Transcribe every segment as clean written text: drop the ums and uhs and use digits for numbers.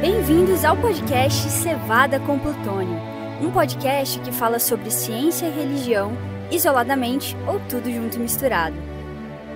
Bem-vindos ao podcast Cevada com Plutônio, um podcast que fala sobre ciência e religião, isoladamente ou tudo junto e misturado.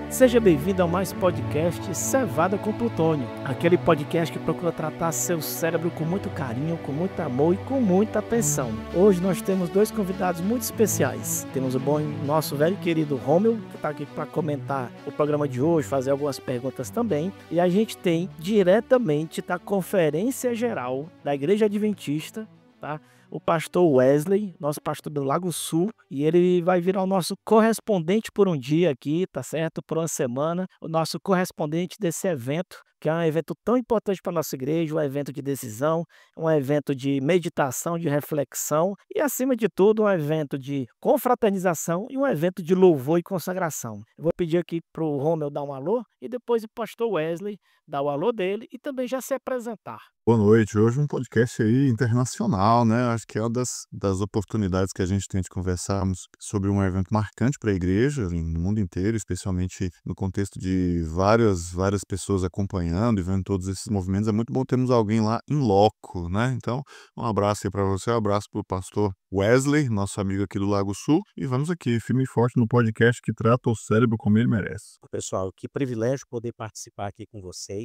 Seja bem-vindo ao mais podcast Cevada com Plutônio, aquele podcast que procura tratar seu cérebro com muito carinho, com muito amor e com muita atenção. Hoje nós temos dois convidados muito especiais. Temos o nosso velho querido Rômulo, que está aqui para comentar o programa de hoje, fazer algumas perguntas também. E a gente tem diretamente da Conferência Geral da Igreja Adventista, tá? O pastor Wesley, nosso pastor do Lago Sul, e ele vai virar o nosso correspondente por um dia aqui, tá certo? Por uma semana, o nosso correspondente desse evento, que é um evento tão importante para a nossa igreja, um evento de decisão, um evento de meditação, de reflexão e, acima de tudo, um evento de confraternização e um evento de louvor e consagração. Eu vou pedir aqui para o Rômulo dar um alô e depois o pastor Wesley dar o alô dele e também já se apresentar. Boa noite. Hoje um podcast aí internacional, né? Acho que é uma das oportunidades que a gente tem de conversarmos sobre um evento marcante para a igreja no mundo inteiro, especialmente no contexto de várias pessoas acompanhando e vendo todos esses movimentos. É muito bom termos alguém lá em loco, né? Então, um abraço aí para você, um abraço para o pastor Wesley, nosso amigo aqui do Lago Sul, e vamos aqui, firme e forte no podcast que trata o cérebro como ele merece. Pessoal, que privilégio poder participar aqui com vocês.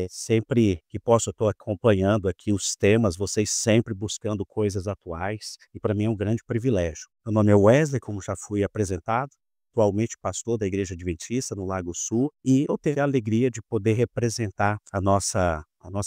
Sempre que posso, eu estou acompanhando aqui os temas, vocês sempre buscando coisas atuais, e para mim é um grande privilégio. Meu nome é Wesley, como já fui apresentado, atualmente pastor da Igreja Adventista no Lago Sul, e eu tenho a alegria de poder representar a nossa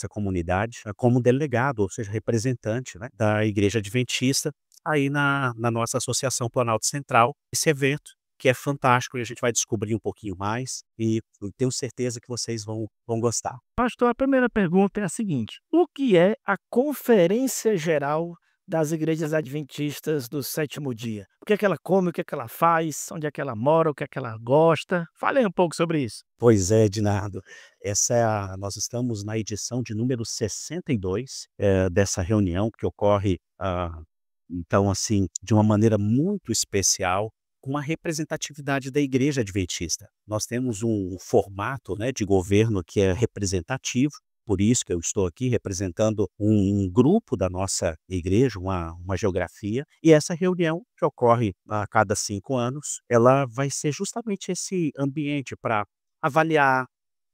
comunidade como delegado, ou seja, representante, né, da Igreja Adventista, aí na nossa Associação Planalto Central, esse evento que é fantástico e a gente vai descobrir um pouquinho mais e eu tenho certeza que vocês vão gostar. Pastor, a primeira pergunta é a seguinte: o que é a Conferência Geral das Igrejas Adventistas do Sétimo Dia? O que é que ela come, o que é que ela faz, onde é que ela mora, o que é que ela gosta? Fale aí um pouco sobre isso. Pois é, Ednardo, nós estamos na edição de número 62 dessa reunião que ocorre, então assim, de uma maneira muito especial, com a representatividade da Igreja Adventista. Nós temos um formato, né, de governo que é representativo, por isso que eu estou aqui representando um grupo da nossa igreja, uma geografia, e essa reunião, que ocorre a cada 5 anos, ela vai ser justamente esse ambiente para avaliar,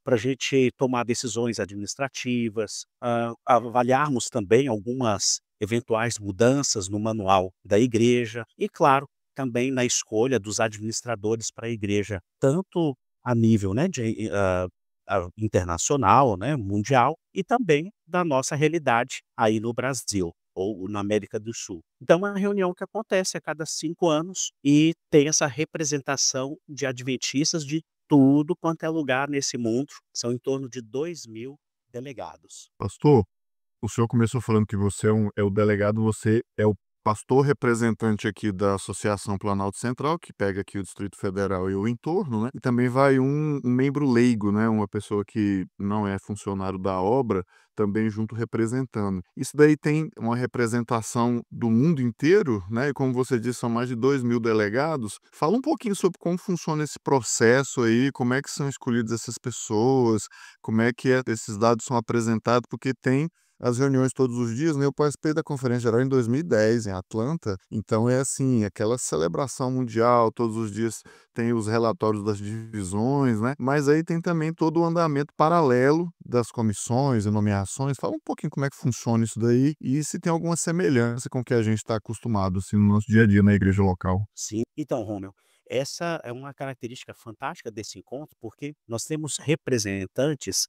para a gente tomar decisões administrativas, avaliarmos também algumas eventuais mudanças no manual da igreja e, claro, também na escolha dos administradores para a igreja, tanto a nível, né, internacional, né, mundial, e também da nossa realidade aí no Brasil ou na América do Sul. Então, é uma reunião que acontece a cada 5 anos e tem essa representação de adventistas de tudo quanto é lugar nesse mundo. São em torno de 2.000 delegados. Pastor, o senhor começou falando que você é o delegado, você é o pastor representante aqui da Associação Planalto Central, que pega aqui o Distrito Federal e o entorno, né? E também vai um membro leigo, né? Uma pessoa que não é funcionário da obra, também junto representando. Isso daí tem uma representação do mundo inteiro, né? E como você disse, são mais de 2.000 delegados. Fala um pouquinho sobre como funciona esse processo aí, como é que são escolhidas essas pessoas, como é que esses dados são apresentados, porque tem as reuniões todos os dias, né? Eu participei da Conferência Geral em 2010, em Atlanta, então é assim, aquela celebração mundial, todos os dias tem os relatórios das divisões, né? Mas aí tem também todo o andamento paralelo das comissões e nomeações. Fala um pouquinho como é que funciona isso daí e se tem alguma semelhança com o que a gente está acostumado assim, no nosso dia a dia na igreja local. Sim. Então, Romeu, essa é uma característica fantástica desse encontro, porque nós temos representantes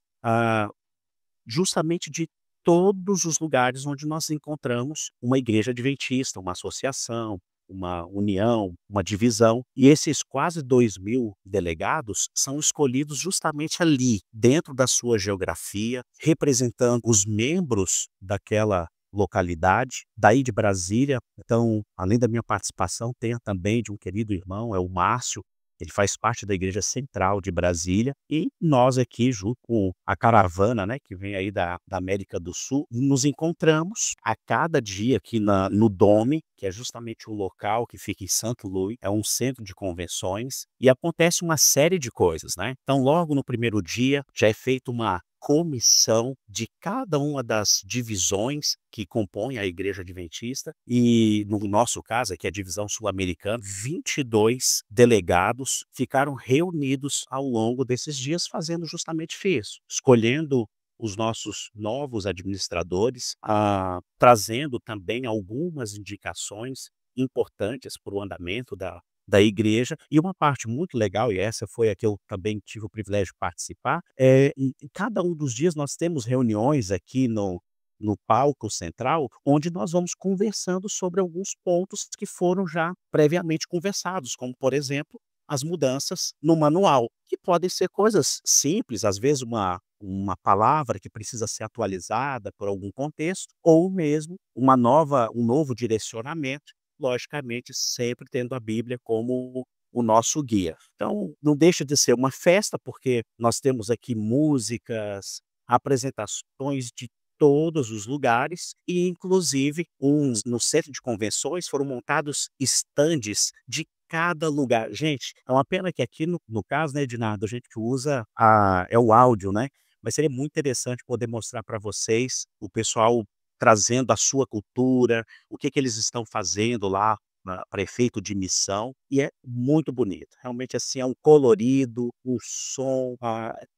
justamente de todos os lugares onde nós encontramos uma igreja adventista, uma associação, uma união, uma divisão. E esses quase 2.000 delegados são escolhidos justamente ali, dentro da sua geografia, representando os membros daquela localidade, daí de Brasília. Então, além da minha participação, tem também de um querido irmão, é o Márcio. Ele faz parte da Igreja Central de Brasília e nós aqui, junto com a caravana, né, que vem aí da América do Sul, nos encontramos a cada dia aqui no Dome, que é justamente o local que fica em Santo Louis, é um centro de convenções, e acontece uma série de coisas, né? Então, logo no primeiro dia, já é feita uma comissão de cada uma das divisões que compõem a Igreja Adventista e, no nosso caso, aqui a divisão sul-americana, 22 delegados ficaram reunidos ao longo desses dias fazendo justamente isso, escolhendo os nossos novos administradores, trazendo também algumas indicações importantes para o andamento da igreja. E uma parte muito legal, e essa foi a que eu também tive o privilégio de participar, em cada um dos dias nós temos reuniões aqui no palco central, onde nós vamos conversando sobre alguns pontos que foram já previamente conversados, como, por exemplo, as mudanças no manual, que podem ser coisas simples, às vezes uma palavra que precisa ser atualizada por algum contexto, ou mesmo um novo direcionamento, logicamente sempre tendo a Bíblia como o nosso guia. Então, não deixa de ser uma festa, porque nós temos aqui músicas, apresentações de todos os lugares e, inclusive, no centro de convenções foram montados estandes de cada lugar. Gente, é uma pena que aqui no caso, né, Ednardo, a gente usa o áudio, né? Mas seria muito interessante poder mostrar para vocês o pessoal trazendo a sua cultura, o que eles estão fazendo lá para efeito de missão, e é muito bonito. Realmente, assim, é um colorido, um som,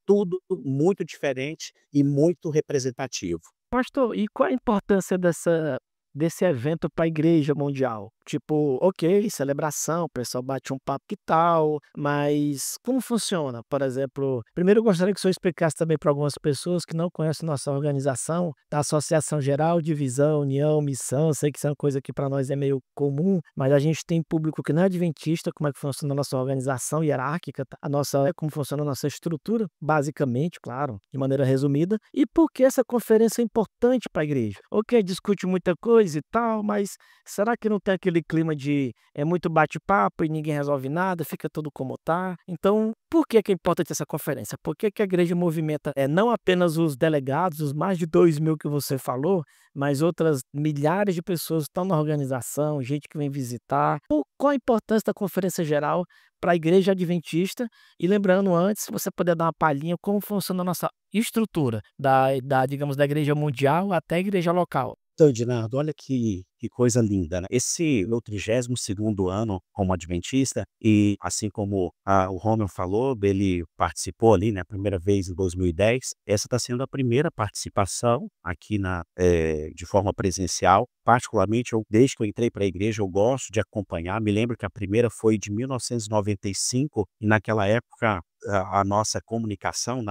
tudo muito diferente e muito representativo. Pastor, e qual a importância desse evento para a Igreja Mundial? Tipo, ok, celebração, o pessoal bate um papo que tal, mas como funciona? Por exemplo, primeiro eu gostaria que o senhor explicasse também para algumas pessoas que não conhecem nossa organização, da Associação Geral, Divisão, União, Missão. Eu sei que isso é uma coisa que para nós é meio comum, mas a gente tem público que não é adventista, como é que funciona a nossa organização hierárquica, tá? Como funciona a nossa estrutura, basicamente, claro, de maneira resumida, e por que essa conferência é importante para a igreja? Ok, discute muita coisa e tal, mas será que não tem aquele clima de muito bate-papo e ninguém resolve nada, fica tudo como tá? Então, por que é importante essa conferência? Por que a igreja movimenta não apenas os delegados, os mais de 2.000 que você falou, mas outras milhares de pessoas que estão na organização, gente que vem visitar? Qual a importância da conferência geral para a igreja adventista? E lembrando antes, se você puder dar uma palhinha, como funciona a nossa estrutura, digamos, da igreja mundial até a igreja local. Então, Ednardo, olha que coisa linda, né? Esse meu 32º ano como adventista, e assim como o Romeu falou, ele participou ali, né, a primeira vez em 2010, essa está sendo a primeira participação aqui de forma presencial. Particularmente, desde que eu entrei para a igreja, eu gosto de acompanhar. Me lembro que a primeira foi de 1995, e naquela época a nossa comunicação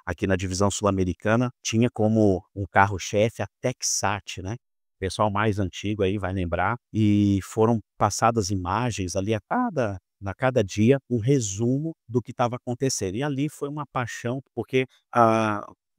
aqui na divisão sul-americana, tinha como um carro-chefe a Texat, né? O pessoal mais antigo aí vai lembrar, e foram passadas imagens ali a cada dia, um resumo do que estava acontecendo. E ali foi uma paixão, porque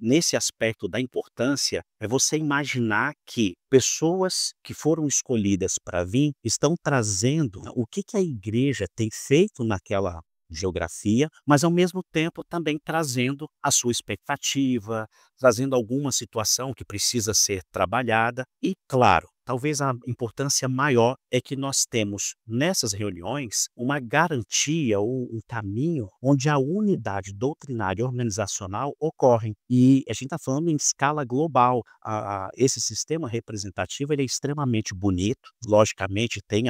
nesse aspecto da importância, é você imaginar que pessoas que foram escolhidas para vir estão trazendo o que a igreja tem feito naquela geografia, mas ao mesmo tempo também trazendo a sua expectativa, trazendo alguma situação que precisa ser trabalhada e, claro, talvez a importância maior é que nós temos nessas reuniões uma garantia ou um caminho onde a unidade doutrinária e organizacional ocorrem. E a gente está falando em escala global. Esse sistema representativo ele é extremamente bonito, logicamente tem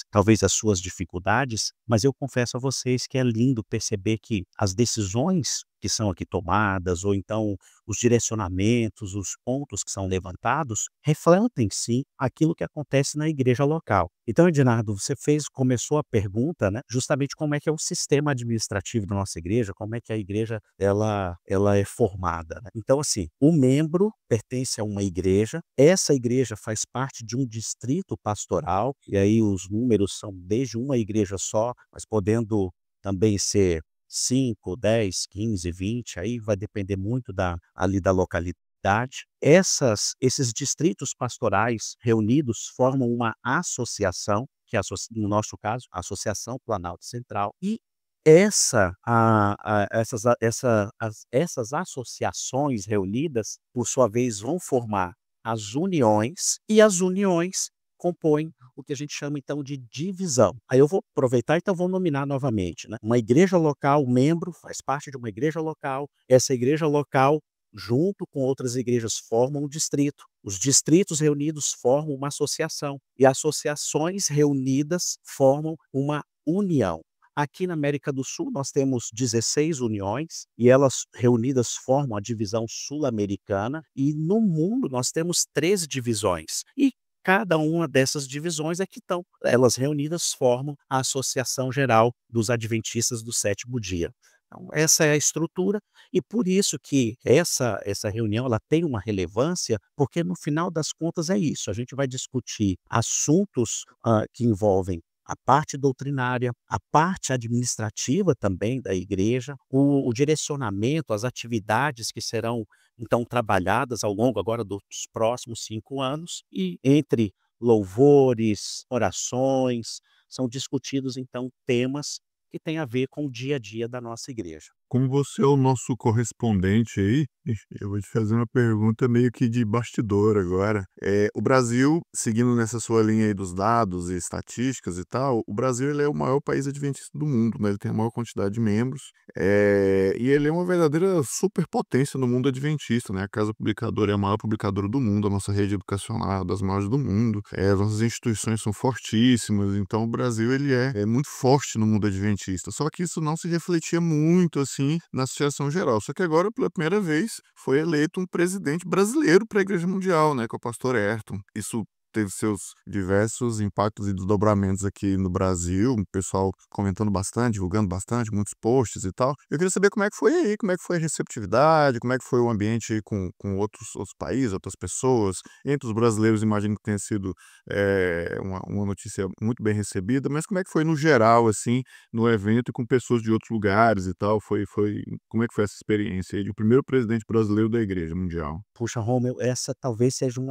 talvez as suas dificuldades, mas eu confesso a vocês que é lindo perceber que as decisões que são aqui tomadas, ou então os direcionamentos, os pontos que são levantados, refletem sim aquilo que acontece na igreja local. Então, Ednardo, você começou a pergunta, né, justamente como é que é o sistema administrativo da nossa igreja, como é que a igreja ela é formada, né? Então, assim, o membro pertence a uma igreja, essa igreja faz parte de um distrito pastoral, e aí os números são desde uma igreja só, mas podendo também ser 5, 10, 15, 20, aí vai depender muito ali da localidade. Esses distritos pastorais reunidos formam uma associação, que é no nosso caso, a Associação Planalto Central, e essas associações reunidas, por sua vez, vão formar as uniões, e as uniões compõem o que a gente chama então de divisão. Aí eu vou aproveitar, então vou nominar novamente, né? Uma igreja local, membro, faz parte de uma igreja local, essa igreja local junto com outras igrejas, formam um distrito. Os distritos reunidos formam uma associação e associações reunidas formam uma união. Aqui na América do Sul nós temos 16 uniões e elas reunidas formam a divisão sul-americana, e no mundo nós temos 13 divisões. E cada uma dessas divisões é que estão, elas reunidas formam a Associação Geral dos Adventistas do Sétimo Dia. Então, essa é a estrutura, e por isso que essa reunião ela tem uma relevância, porque no final das contas é isso, a gente vai discutir assuntos que envolvem a parte doutrinária, a parte administrativa também da igreja, o direcionamento, as atividades que serão então trabalhadas ao longo agora dos próximos 5 anos, e entre louvores, orações, são discutidos então temas que têm a ver com o dia a dia da nossa igreja. Como você é o nosso correspondente aí, eu vou te fazer uma pergunta meio que de bastidor agora. O Brasil, seguindo nessa sua linha aí dos dados e estatísticas e tal, o Brasil ele é o maior país adventista do mundo, né? Ele tem a maior quantidade de membros, e ele é uma verdadeira superpotência no mundo adventista, né? A Casa Publicadora é a maior publicadora do mundo, a nossa rede educacional é uma das maiores do mundo, as nossas instituições são fortíssimas, então o Brasil ele é muito forte no mundo adventista. Só que isso não se refletia muito assim na Associação Geral. Só que agora, pela primeira vez, foi eleito um presidente brasileiro para a Igreja Mundial, né, que é o pastor Ayrton. Isso teve seus diversos impactos e desdobramentos aqui no Brasil, o pessoal comentando bastante, divulgando bastante, muitos posts e tal. Eu queria saber como é que foi aí, como é que foi a receptividade, como é que foi o ambiente aí com outros países, outras pessoas. Entre os brasileiros, imagino que tenha sido uma notícia muito bem recebida, mas como é que foi no geral, assim, no evento e com pessoas de outros lugares e tal? Como é que foi essa experiência aí de o primeiro presidente brasileiro da Igreja Mundial? Puxa, Romeu, essa talvez seja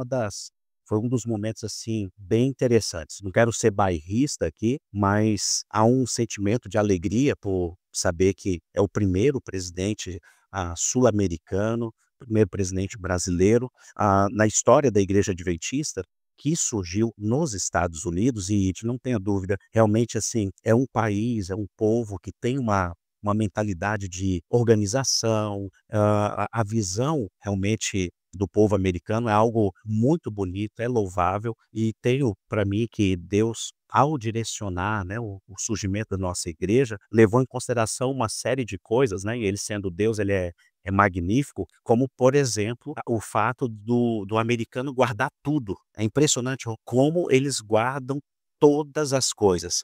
foi um dos momentos, assim, bem interessantes. Não quero ser bairrista aqui, mas há um sentimento de alegria por saber que é o primeiro presidente sul-americano, primeiro presidente brasileiro na história da Igreja Adventista, que surgiu nos Estados Unidos, e não tenha dúvida, realmente, assim, é um país, é um povo que tem uma mentalidade de organização, a visão realmente do povo americano é algo muito bonito, é louvável, e tenho para mim que Deus, ao direcionar, né, o surgimento da nossa igreja, levou em consideração uma série de coisas, né, e ele sendo Deus, ele é magnífico, como por exemplo, o fato do americano guardar tudo. É impressionante como eles guardam todas as coisas.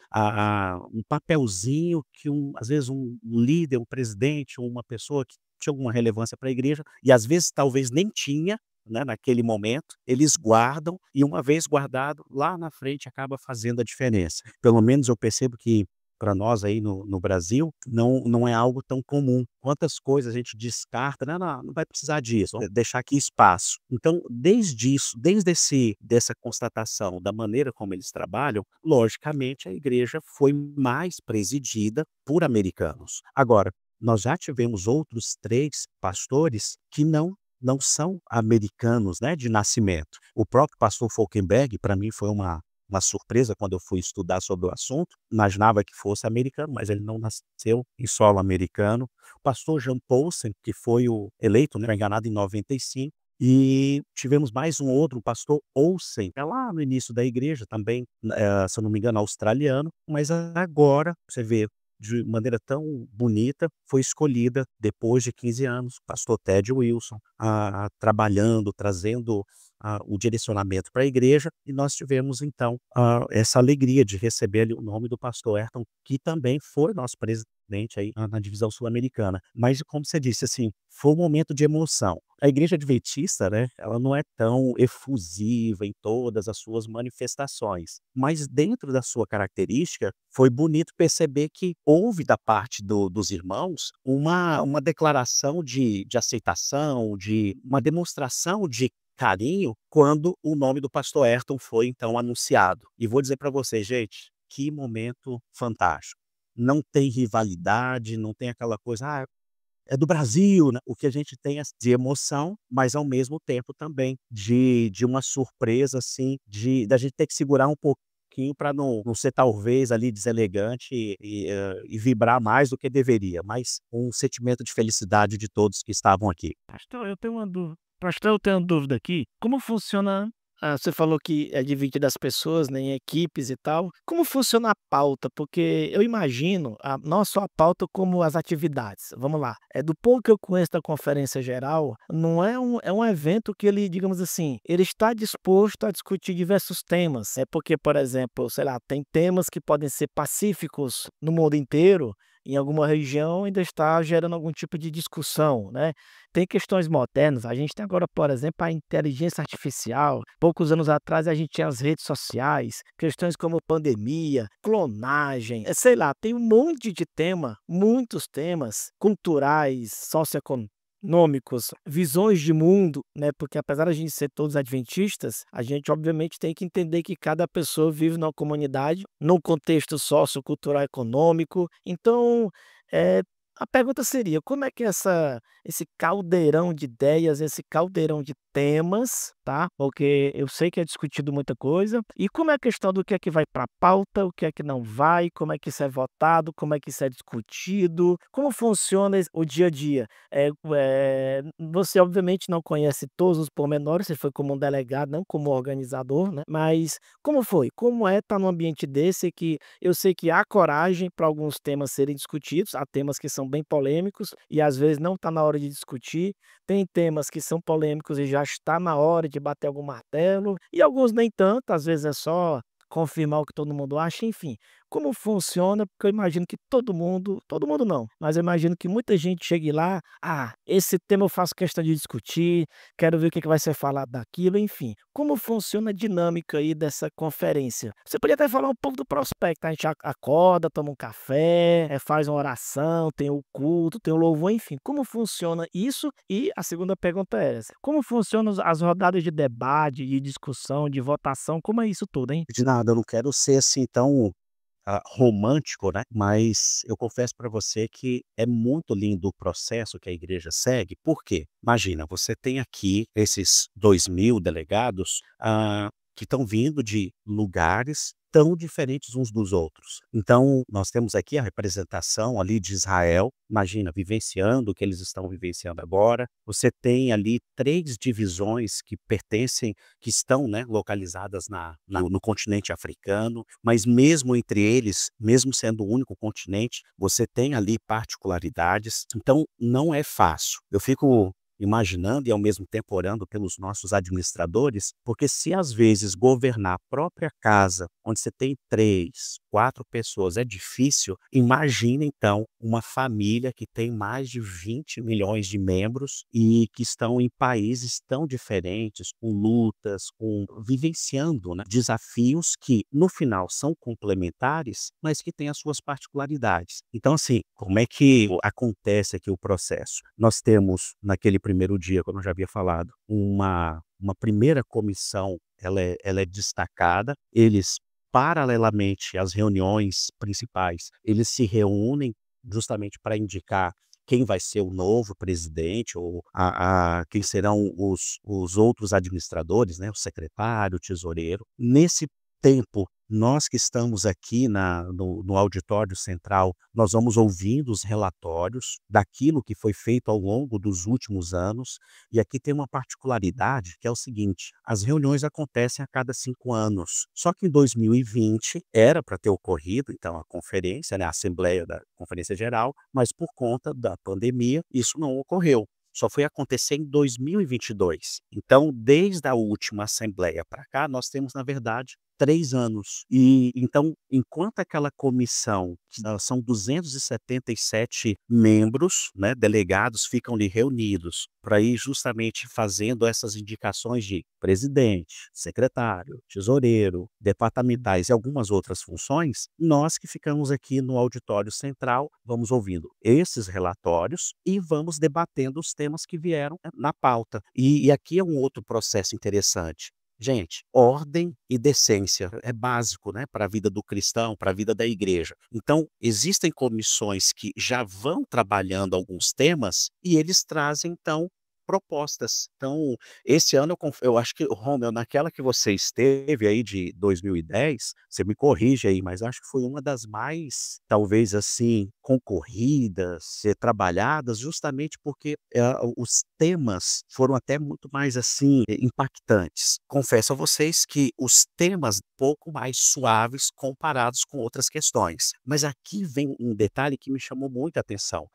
Um papelzinho que às vezes um líder, um presidente ou uma pessoa que tinha alguma relevância para a igreja, e às vezes talvez nem tinha, né, naquele momento, eles guardam, e uma vez guardado, lá na frente acaba fazendo a diferença. Pelo menos eu percebo que para nós aí no Brasil, não é algo tão comum. Quantas coisas a gente descarta, né? Não vai precisar disso, vamos deixar aqui espaço. Então, dessa constatação da maneira como eles trabalham, logicamente a igreja foi mais presidida por americanos. Agora, nós já tivemos outros 3 pastores que não são americanos, né, de nascimento. O próprio pastor Falkenberg, para mim, foi uma surpresa quando eu fui estudar sobre o assunto. Imaginava que fosse americano, mas ele não nasceu em solo americano. O pastor Jean Paulsen, que foi o eleito, né, enganado, em 95. E tivemos mais um outro, o pastor Olsen, lá no início da igreja também, se eu não me engano, australiano, mas agora, você vê, de maneira tão bonita, foi escolhida depois de 15 anos, o pastor Ted Wilson, trabalhando, trazendo o direcionamento para a igreja, e nós tivemos então essa alegria de receber ali o nome do pastor Ayrton, que também foi nosso presidente aí na divisão sul-americana. Mas, como você disse, assim, foi um momento de emoção. A igreja adventista, né, ela não é tão efusiva em todas as suas manifestações, mas dentro da sua característica, foi bonito perceber que houve da parte dos irmãos uma declaração de aceitação, de uma demonstração de carinho quando o nome do pastor Ayrton foi então anunciado. E vou dizer para vocês, gente, que momento fantástico. Não tem rivalidade, não tem aquela coisa, é do Brasil, né? O que a gente tem é de emoção, mas ao mesmo tempo também de uma surpresa, assim, da gente ter que segurar um pouquinho pouquinho para não ser talvez ali deselegante e vibrar mais do que deveria, mas um sentimento de felicidade de todos que estavam aqui. Pastor, eu tenho uma dúvida aqui. Como funciona? Você falou que é dividido as pessoas, né, em equipes e tal. Como funciona a pauta? Porque eu imagino, não só a pauta como as atividades. Vamos lá. Do pouco que eu conheço da conferência geral, não é um evento que ele, digamos assim, ele está disposto a discutir diversos temas. É porque, por exemplo, sei lá, tem temas que podem ser pacíficos no mundo inteiro. Em alguma região ainda está gerando algum tipo de discussão, né? Tem questões modernas, a gente tem agora, por exemplo, a inteligência artificial. Poucos anos atrás a gente tinha as redes sociais, questões como pandemia, clonagem, sei lá, tem um monte de tema, muitos temas culturais, socioeconômicos, visões de mundo, né? Porque apesar de a gente ser todos adventistas, a gente obviamente tem que entender que cada pessoa vive numa comunidade, num contexto sociocultural econômico. Então, eh, a pergunta seria: como é que esse caldeirão de ideias, esse caldeirão de temas, tá? Porque eu sei que é discutido muita coisa. E como é a questão do que é que vai para a pauta, o que é que não vai, como é que isso é votado, como é que isso é discutido, como funciona o dia a dia? Você obviamente não conhece todos os pormenores, você foi como um delegado, não como organizador, né? Mas como foi? Como é estar num ambiente desse que eu sei que há coragem para alguns temas serem discutidos, há temas que são bem polêmicos e às vezes não está na hora de discutir, tem temas que são polêmicos e já está na hora de bater algum martelo, e alguns nem tanto, às vezes é só confirmar o que todo mundo acha, enfim. Como funciona? Porque eu imagino que todo mundo não, mas eu imagino que muita gente chegue lá: esse tema eu faço questão de discutir, quero ver o que que vai ser falado daquilo", enfim. Como funciona a dinâmica aí dessa conferência? Você podia até falar um pouco do prospecto, a gente acorda, toma um café, faz uma oração, tem o culto, tem o louvor, enfim. Como funciona isso? E a segunda pergunta é essa: como funcionam as rodadas de debate, de discussão, de votação, como é isso tudo, hein? De nada, eu não quero ser assim tão romântico, né, mas eu confesso para você que é muito lindo o processo que a igreja segue. Por quê? Imagina, você tem aqui esses 2.000 delegados, que estão vindo de lugares tão diferentes uns dos outros. Então, nós temos aqui a representação ali de Israel, imagina, vivenciando o que eles estão vivenciando agora. Você tem ali 3 divisões que estão, né, localizadas no continente africano, mas mesmo entre eles, mesmo sendo o único continente, você tem ali particularidades. Então, não é fácil. Eu fico imaginando e ao mesmo tempo orando pelos nossos administradores, porque se às vezes governar a própria casa, onde você tem 3, 4 pessoas, é difícil, imagina então uma família que tem mais de 20 milhões de membros e que estão em países tão diferentes, com lutas, vivenciando, né, desafios que no final são complementares, mas que têm as suas particularidades. Então, assim, como é que acontece aqui o processo? Nós temos naquele primeiro dia, como eu já havia falado, uma primeira comissão, ela é destacada, eles, paralelamente às reuniões principais, eles se reúnem justamente para indicar quem vai ser o novo presidente ou quem serão os outros administradores, né, o secretário, o tesoureiro. Nesse tempo, nós que estamos aqui no auditório central, nós vamos ouvindo os relatórios daquilo que foi feito ao longo dos últimos anos. E aqui tem uma particularidade que é o seguinte: as reuniões acontecem a cada 5 anos. Só que em 2020 era para ter ocorrido, então, a conferência, né, a Assembleia da Conferência Geral, mas por conta da pandemia, isso não ocorreu. Só foi acontecer em 2022. Então, desde a última Assembleia para cá, nós temos, na verdade, 3 anos. E então, enquanto aquela comissão, são 277 membros, né, delegados, ficam ali reunidos para ir justamente fazendo essas indicações de presidente, secretário, tesoureiro, departamentais e algumas outras funções, nós que ficamos aqui no auditório central, vamos ouvindo esses relatórios e vamos debatendo os temas que vieram na pauta. E aqui é um outro processo interessante. Gente, ordem e decência é básico, né, para a vida do cristão, para a vida da igreja. Então, existem comissões que já vão trabalhando alguns temas e eles trazem, então, propostas. Então, esse ano eu acho que, Romeu, naquela que você esteve aí de 2010, você me corrige aí, mas acho que foi uma das mais, talvez assim, concorridas, trabalhadas, justamente porque os temas foram até muito mais assim impactantes. Confesso a vocês que os temas pouco mais suaves comparados com outras questões. Mas aqui vem um detalhe que me chamou muita atenção.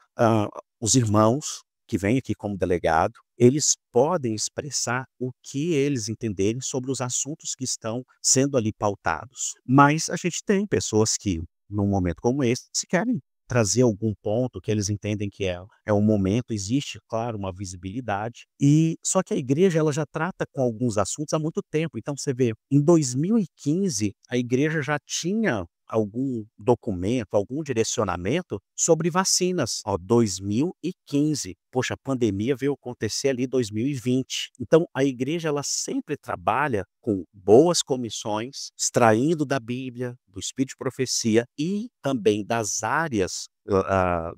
Os irmãos que vêm aqui como delegado, eles podem expressar o que eles entenderem sobre os assuntos que estão sendo ali pautados. Mas a gente tem pessoas que, num momento como esse, se querem trazer algum ponto que eles entendem que é um momento, existe, claro, uma visibilidade, e só que a igreja ela já trata com alguns assuntos há muito tempo. Então você vê, em 2015, a igreja já tinha algum documento, algum direcionamento sobre vacinas. Ó, 2015. Poxa, a pandemia veio acontecer ali em 2020. Então, a igreja ela sempre trabalha com boas comissões, extraindo da Bíblia, do Espírito de Profecia e também das áreas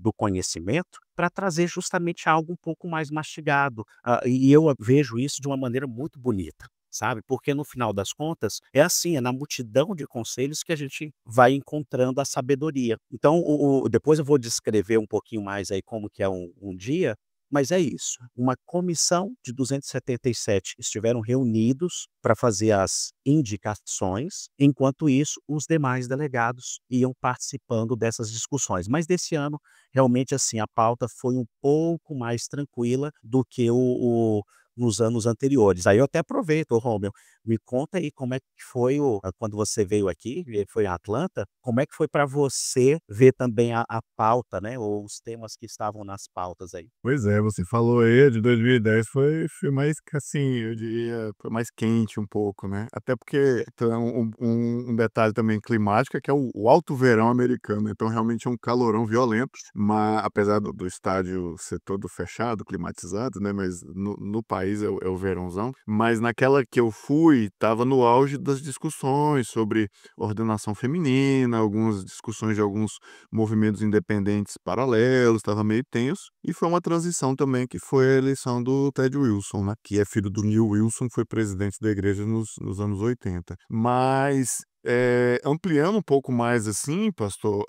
do conhecimento para trazer justamente algo um pouco mais mastigado. E eu vejo isso de uma maneira muito bonita. Sabe? Porque no final das contas, é assim, é na multidão de conselhos que a gente vai encontrando a sabedoria. Então, depois eu vou descrever um pouquinho mais aí como que é um dia, mas é isso. Uma comissão de 277 estiveram reunidos para fazer as indicações, enquanto isso, os demais delegados iam participando dessas discussões. Mas desse ano, realmente assim, a pauta foi um pouco mais tranquila do que nos anos anteriores. Aí eu até aproveito, ô Romeu, me conta aí como é que foi quando você veio aqui, foi em Atlanta, como é que foi para você ver também a pauta, né, ou os temas que estavam nas pautas aí? Pois é, você falou aí, a de 2010 foi mais, assim, eu diria, foi mais quente um pouco, né? Até porque tem um detalhe também climático, que é o alto verão americano. Então, realmente é um calorão violento, mas apesar do estádio ser todo fechado, climatizado, né? Mas no país é o verãozão. Mas naquela que eu fui, tava no auge das discussões sobre ordenação feminina, algumas discussões de alguns movimentos independentes paralelos, estava meio tenso. E foi uma transição também que foi a eleição do Ted Wilson, né, que é filho do Neil Wilson, que foi presidente da igreja nos anos 80. Mas, ampliando um pouco mais assim, pastor,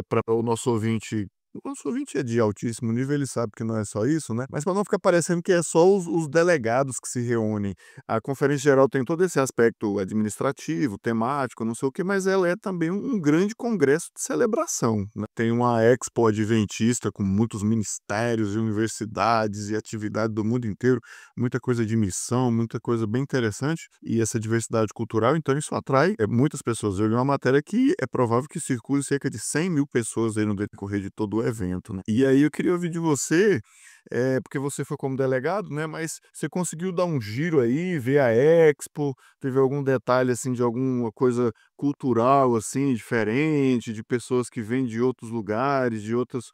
para o nosso ouvinte. O nosso ouvinte é de altíssimo nível, ele sabe que não é só isso, né? Mas para não ficar parecendo que é só os delegados que se reúnem. A Conferência Geral tem todo esse aspecto administrativo, temático, não sei o quê, mas ela é também um grande congresso de celebração, né? Tem uma Expo Adventista com muitos ministérios e universidades e atividades do mundo inteiro, muita coisa de missão, muita coisa bem interessante, e essa diversidade cultural, então isso atrai muitas pessoas. Eu li uma matéria que é provável que circule cerca de 100.000 pessoas aí no decorrer de todo o evento, né? E aí eu queria ouvir de você, porque você foi como delegado, né? Mas você conseguiu dar um giro aí, ver a Expo, teve algum detalhe assim de alguma coisa cultural assim diferente, de pessoas que vêm de outros lugares, de outros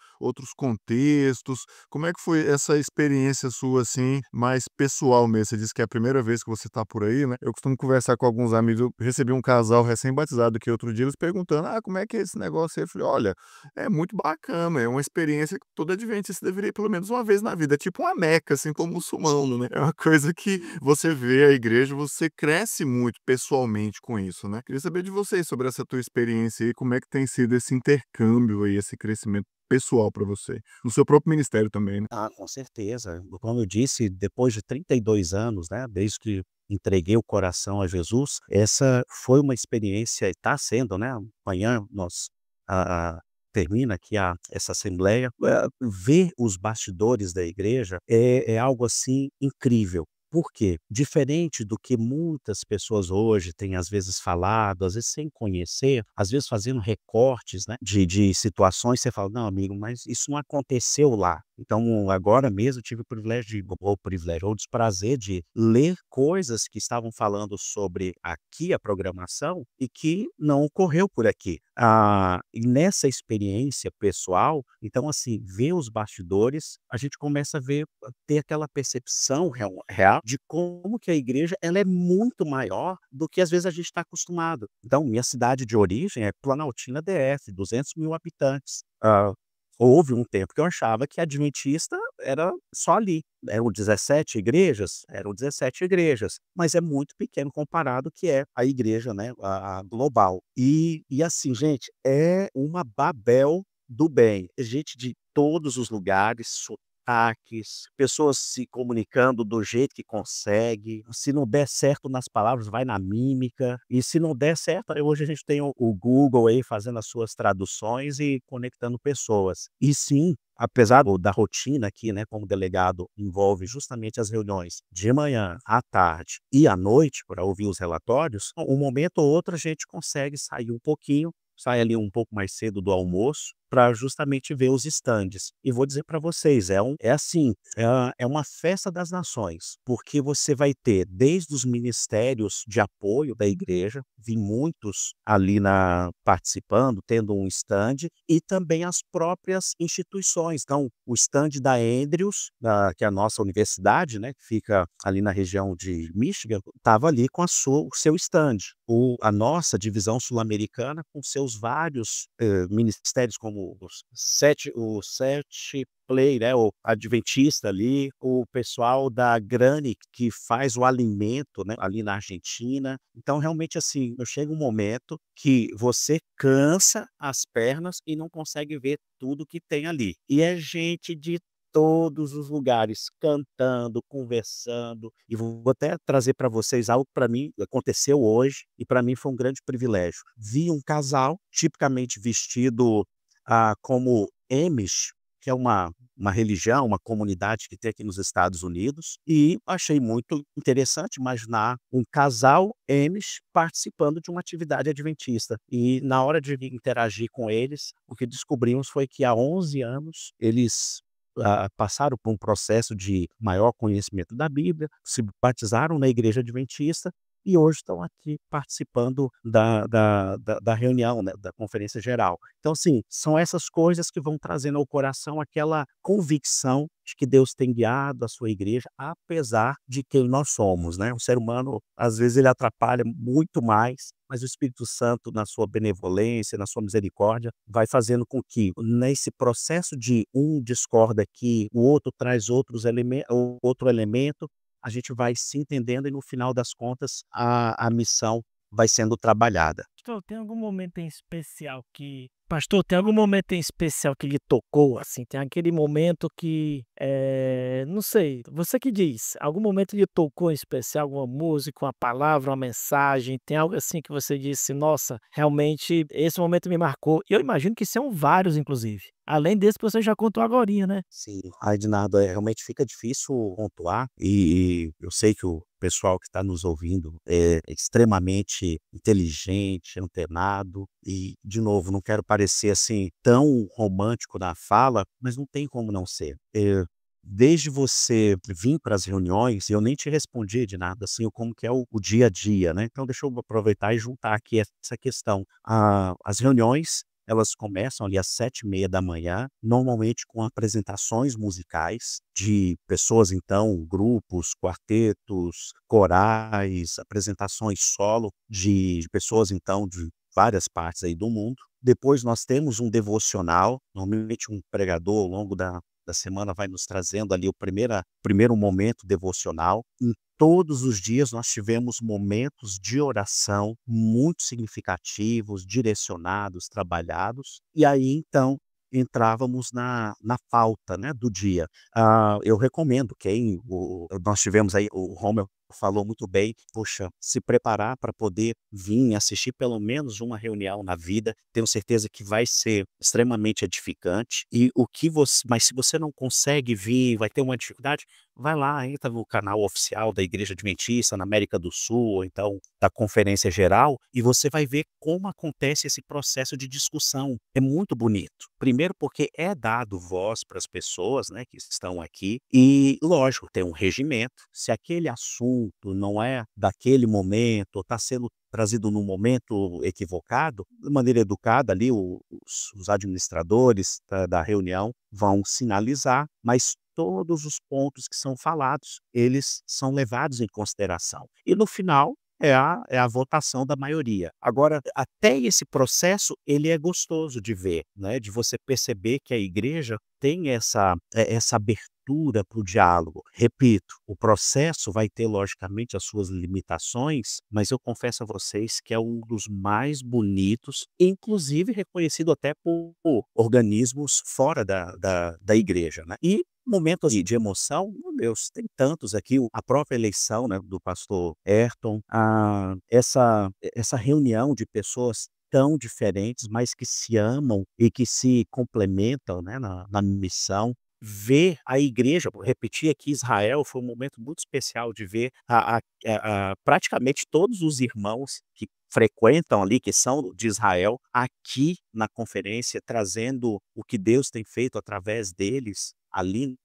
contextos? Como é que foi essa experiência sua assim, mais pessoal mesmo? Você disse que é a primeira vez que você está por aí, né? Eu costumo conversar com alguns amigos, eu recebi um casal recém-batizado aqui outro dia, eles perguntando: como é que é esse negócio aí? Eu falei: olha, é muito bacana, é uma experiência que todo adventista deveria ir pelo menos uma vez na vida. É tipo uma Meca, assim, como muçulmano, né? É uma coisa que você vê a igreja, você cresce muito pessoalmente com isso, né? Queria saber de vocês sobre essa tua experiência aí, como é que tem sido esse intercâmbio aí, esse crescimento pessoal para você, no seu próprio ministério também, né? Com certeza. Como eu disse, depois de 32 anos, né, desde que entreguei o coração a Jesus, essa foi uma experiência, e está sendo, né, amanhã nós termina aqui essa assembleia, ver os bastidores da igreja é algo assim incrível. Por quê? Diferente do que muitas pessoas hoje têm às vezes falado, às vezes sem conhecer, às vezes fazendo recortes, né, de situações, você fala: "Não, amigo, mas isso não aconteceu lá". Então, agora mesmo eu tive o desprazer de ler coisas que estavam falando sobre aqui a programação e que não ocorreu por aqui. E nessa experiência pessoal, então assim, ver os bastidores, a gente começa a ter aquela percepção real de como que a igreja ela é muito maior do que às vezes a gente está acostumado. Então, minha cidade de origem é Planaltina DF, 200.000 habitantes. Houve um tempo que eu achava que adventista era só ali. Eram 17 igrejas? Eram 17 igrejas, mas é muito pequeno comparado que é a igreja, né, a global. E assim, gente, é uma Babel do bem. É gente de todos os lugares, sotaques, pessoas se comunicando do jeito que consegue. Se não der certo nas palavras, vai na mímica. E se não der certo, aí hoje a gente tem o Google aí fazendo as suas traduções e conectando pessoas. E sim, apesar da rotina aqui, né, como delegado, envolve justamente as reuniões de manhã, à tarde e à noite para ouvir os relatórios, um momento ou outro a gente consegue sair um pouquinho, sai ali um pouco mais cedo do almoço para justamente ver os estandes. E vou dizer para vocês, é assim, é uma festa das nações, porque você vai ter desde os ministérios de apoio da igreja, vi muitos ali participando, tendo um estande, e também as próprias instituições. Então, o estande da Andrews, que é a nossa universidade, né, que fica ali na região de Michigan, estava ali com o seu estande. A nossa divisão sul-americana, com seus vários ministérios, como o Sete Play, né, o Adventista ali, o pessoal da Grani que faz o alimento, né, ali na Argentina. Então, realmente, assim, chega um momento que você cansa as pernas e não consegue ver tudo que tem ali. E é gente de todos os lugares, cantando, conversando. E vou até trazer para vocês algo que para mim aconteceu hoje e para mim foi um grande privilégio. Vi um casal tipicamente vestido como Amish, que é uma religião, uma comunidade que tem aqui nos Estados Unidos, e achei muito interessante imaginar um casal Amish participando de uma atividade adventista. E na hora de interagir com eles, o que descobrimos foi que há 11 anos eles passaram por um processo de maior conhecimento da Bíblia, se batizaram na igreja adventista e hoje estão aqui participando da reunião, né, da conferência geral. Então, assim, são essas coisas que vão trazendo ao coração aquela convicção de que Deus tem guiado a sua igreja, apesar de quem nós somos, né? O ser humano, às vezes, ele atrapalha muito mais, mas o Espírito Santo, na sua benevolência, na sua misericórdia, vai fazendo com que, nesse processo de um discorda aqui, o outro traz outro elemento, a gente vai se entendendo e no final das contas a missão vai sendo trabalhada. Pastor, tem algum momento em especial que lhe tocou, assim, tem aquele momento que, não sei, você que diz, algum momento lhe tocou em especial, alguma música, uma palavra, uma mensagem, tem algo assim que você disse: "Nossa, realmente esse momento me marcou", e eu imagino que são vários inclusive, além desse que você já contou agorinha, né? Sim, ai de nada, realmente fica difícil pontuar e eu sei que o pessoal que está nos ouvindo é extremamente inteligente, antenado e, de novo, não quero parecer assim tão romântico na fala, mas não tem como não ser. Desde você vir para as reuniões, eu nem te respondi de nada, assim, como que é o dia a dia, né? Então deixa eu aproveitar e juntar aqui essa questão. As reuniões elas começam ali às 7h30 da manhã, normalmente com apresentações musicais de pessoas, então, grupos, quartetos, corais, apresentações solo de pessoas, então, de várias partes aí do mundo. Depois nós temos um devocional, normalmente um pregador ao longo da semana vai nos trazendo ali o primeiro momento devocional. Todos os dias nós tivemos momentos de oração muito significativos, direcionados, trabalhados, e aí então entrávamos na pauta, né, do dia. Eu recomendo nós tivemos aí, o Rommel falou muito bem, poxa, se preparar para poder vir assistir pelo menos uma reunião na vida, tenho certeza que vai ser extremamente edificante, mas se você não consegue vir, vai ter uma dificuldade, vai lá, entra no canal oficial da Igreja Adventista na América do Sul, ou então da Conferência Geral, e você vai ver como acontece esse processo de discussão. É muito bonito. Primeiro porque é dado voz para as pessoas, né, que estão aqui, e lógico, tem um regimento. Se aquele assunto não é daquele momento, ou está sendo trazido num momento equivocado, de maneira educada ali, os administradores da reunião vão sinalizar, mas todos os pontos que são falados, eles são levados em consideração. E no final, é a votação da maioria. Agora, até esse processo, ele é gostoso de ver, né? De você perceber que a igreja tem essa abertura abertura para o diálogo. Repito, o processo vai ter, logicamente, as suas limitações, mas eu confesso a vocês que é um dos mais bonitos, inclusive reconhecido até por organismos fora da igreja, né? E momentos de emoção, meu Deus, tem tantos aqui, a própria eleição, né, do pastor Ayrton, essa reunião de pessoas tão diferentes, mas que se amam e que se complementam, né, na missão. Ver a igreja, vou repetir aqui, Israel foi um momento muito especial de ver praticamente todos os irmãos que frequentam ali, que são de Israel, aqui na conferência, trazendo o que Deus tem feito através deles ali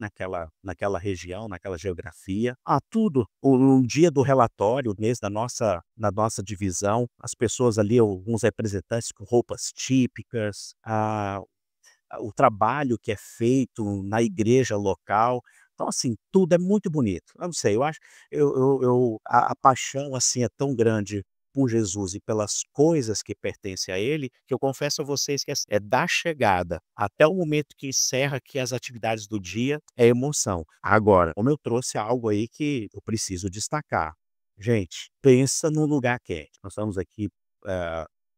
naquela região, naquela geografia. Tudo. O dia do relatório, mês da nossa divisão, as pessoas ali, alguns representantes com roupas típicas, o trabalho que é feito na igreja local. Então, assim, tudo é muito bonito. Eu não sei, eu acho, a paixão, assim, é tão grande por Jesus e pelas coisas que pertencem a ele, que eu confesso a vocês que é da chegada até o momento que encerra aqui as atividades do dia, é emoção. Agora, como eu trouxe algo aí que eu preciso destacar. Gente, pensa num lugar quente. Nós estamos aqui,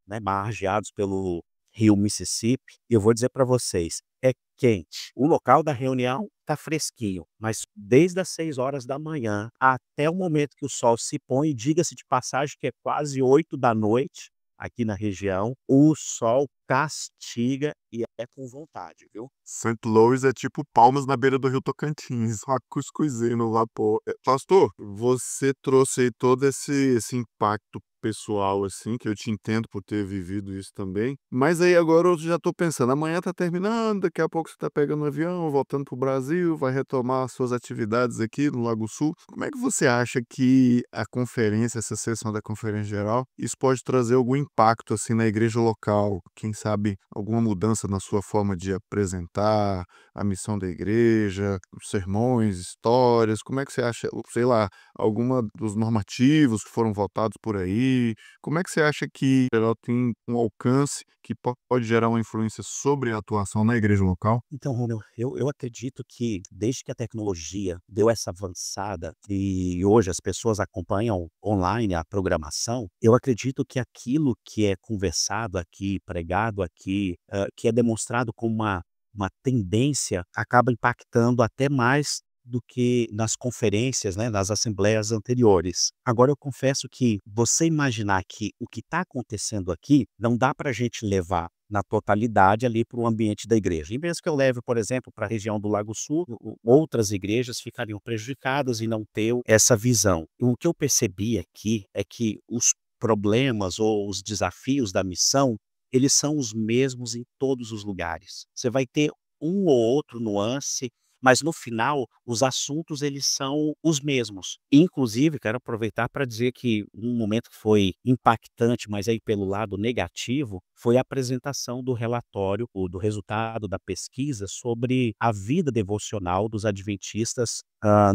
né, margeados pelo rio Mississippi, e eu vou dizer para vocês, é quente. O local da reunião está fresquinho, mas desde as 6 horas da manhã até o momento que o sol se põe, diga-se de passagem que é quase 8 da noite, aqui na região, o sol castiga e é com vontade, viu? St. Louis é tipo Palmas na beira do rio Tocantins, uma cuscuzinho no vapor. Pastor, você trouxe aí todo esse impacto pessoal, assim, que eu te entendo por ter vivido isso também. Mas aí agora eu já tô pensando, amanhã tá terminando, daqui a pouco você tá pegando um avião, voltando pro Brasil, vai retomar suas atividades aqui no Lago Sul. Como é que você acha que a conferência, essa sessão da Conferência Geral, isso pode trazer algum impacto, assim, na igreja local? Quem sabe alguma mudança na sua forma de apresentar a missão da igreja, os sermões, histórias? Como é que você acha, sei lá, alguma dos normativos que foram votados por aí? Como é que você acha que ela tem um alcance que pode gerar uma influência sobre a atuação na igreja local? Então, Romeu, eu acredito que desde que a tecnologia deu essa avançada e hoje as pessoas acompanham online a programação, eu acredito que aquilo que é conversado aqui, pregado aqui, que é demonstrado como uma tendência, acaba impactando até mais do que nas conferências, né, nas assembleias anteriores. Agora eu confesso que você imaginar que o que está acontecendo aqui não dá para a gente levar na totalidade ali para o ambiente da igreja. E mesmo que eu leve, por exemplo, para a região do Lago Sul, outras igrejas ficariam prejudicadas e não ter essa visão. O que eu percebi aqui é que os problemas ou os desafios da missão, eles são os mesmos em todos os lugares. Você vai ter um ou outro nuance, mas no final os assuntos eles são os mesmos. Inclusive, quero aproveitar para dizer que um momento que foi impactante, mas aí pelo lado negativo, foi a apresentação do relatório, ou do resultado da pesquisa sobre a vida devocional dos adventistas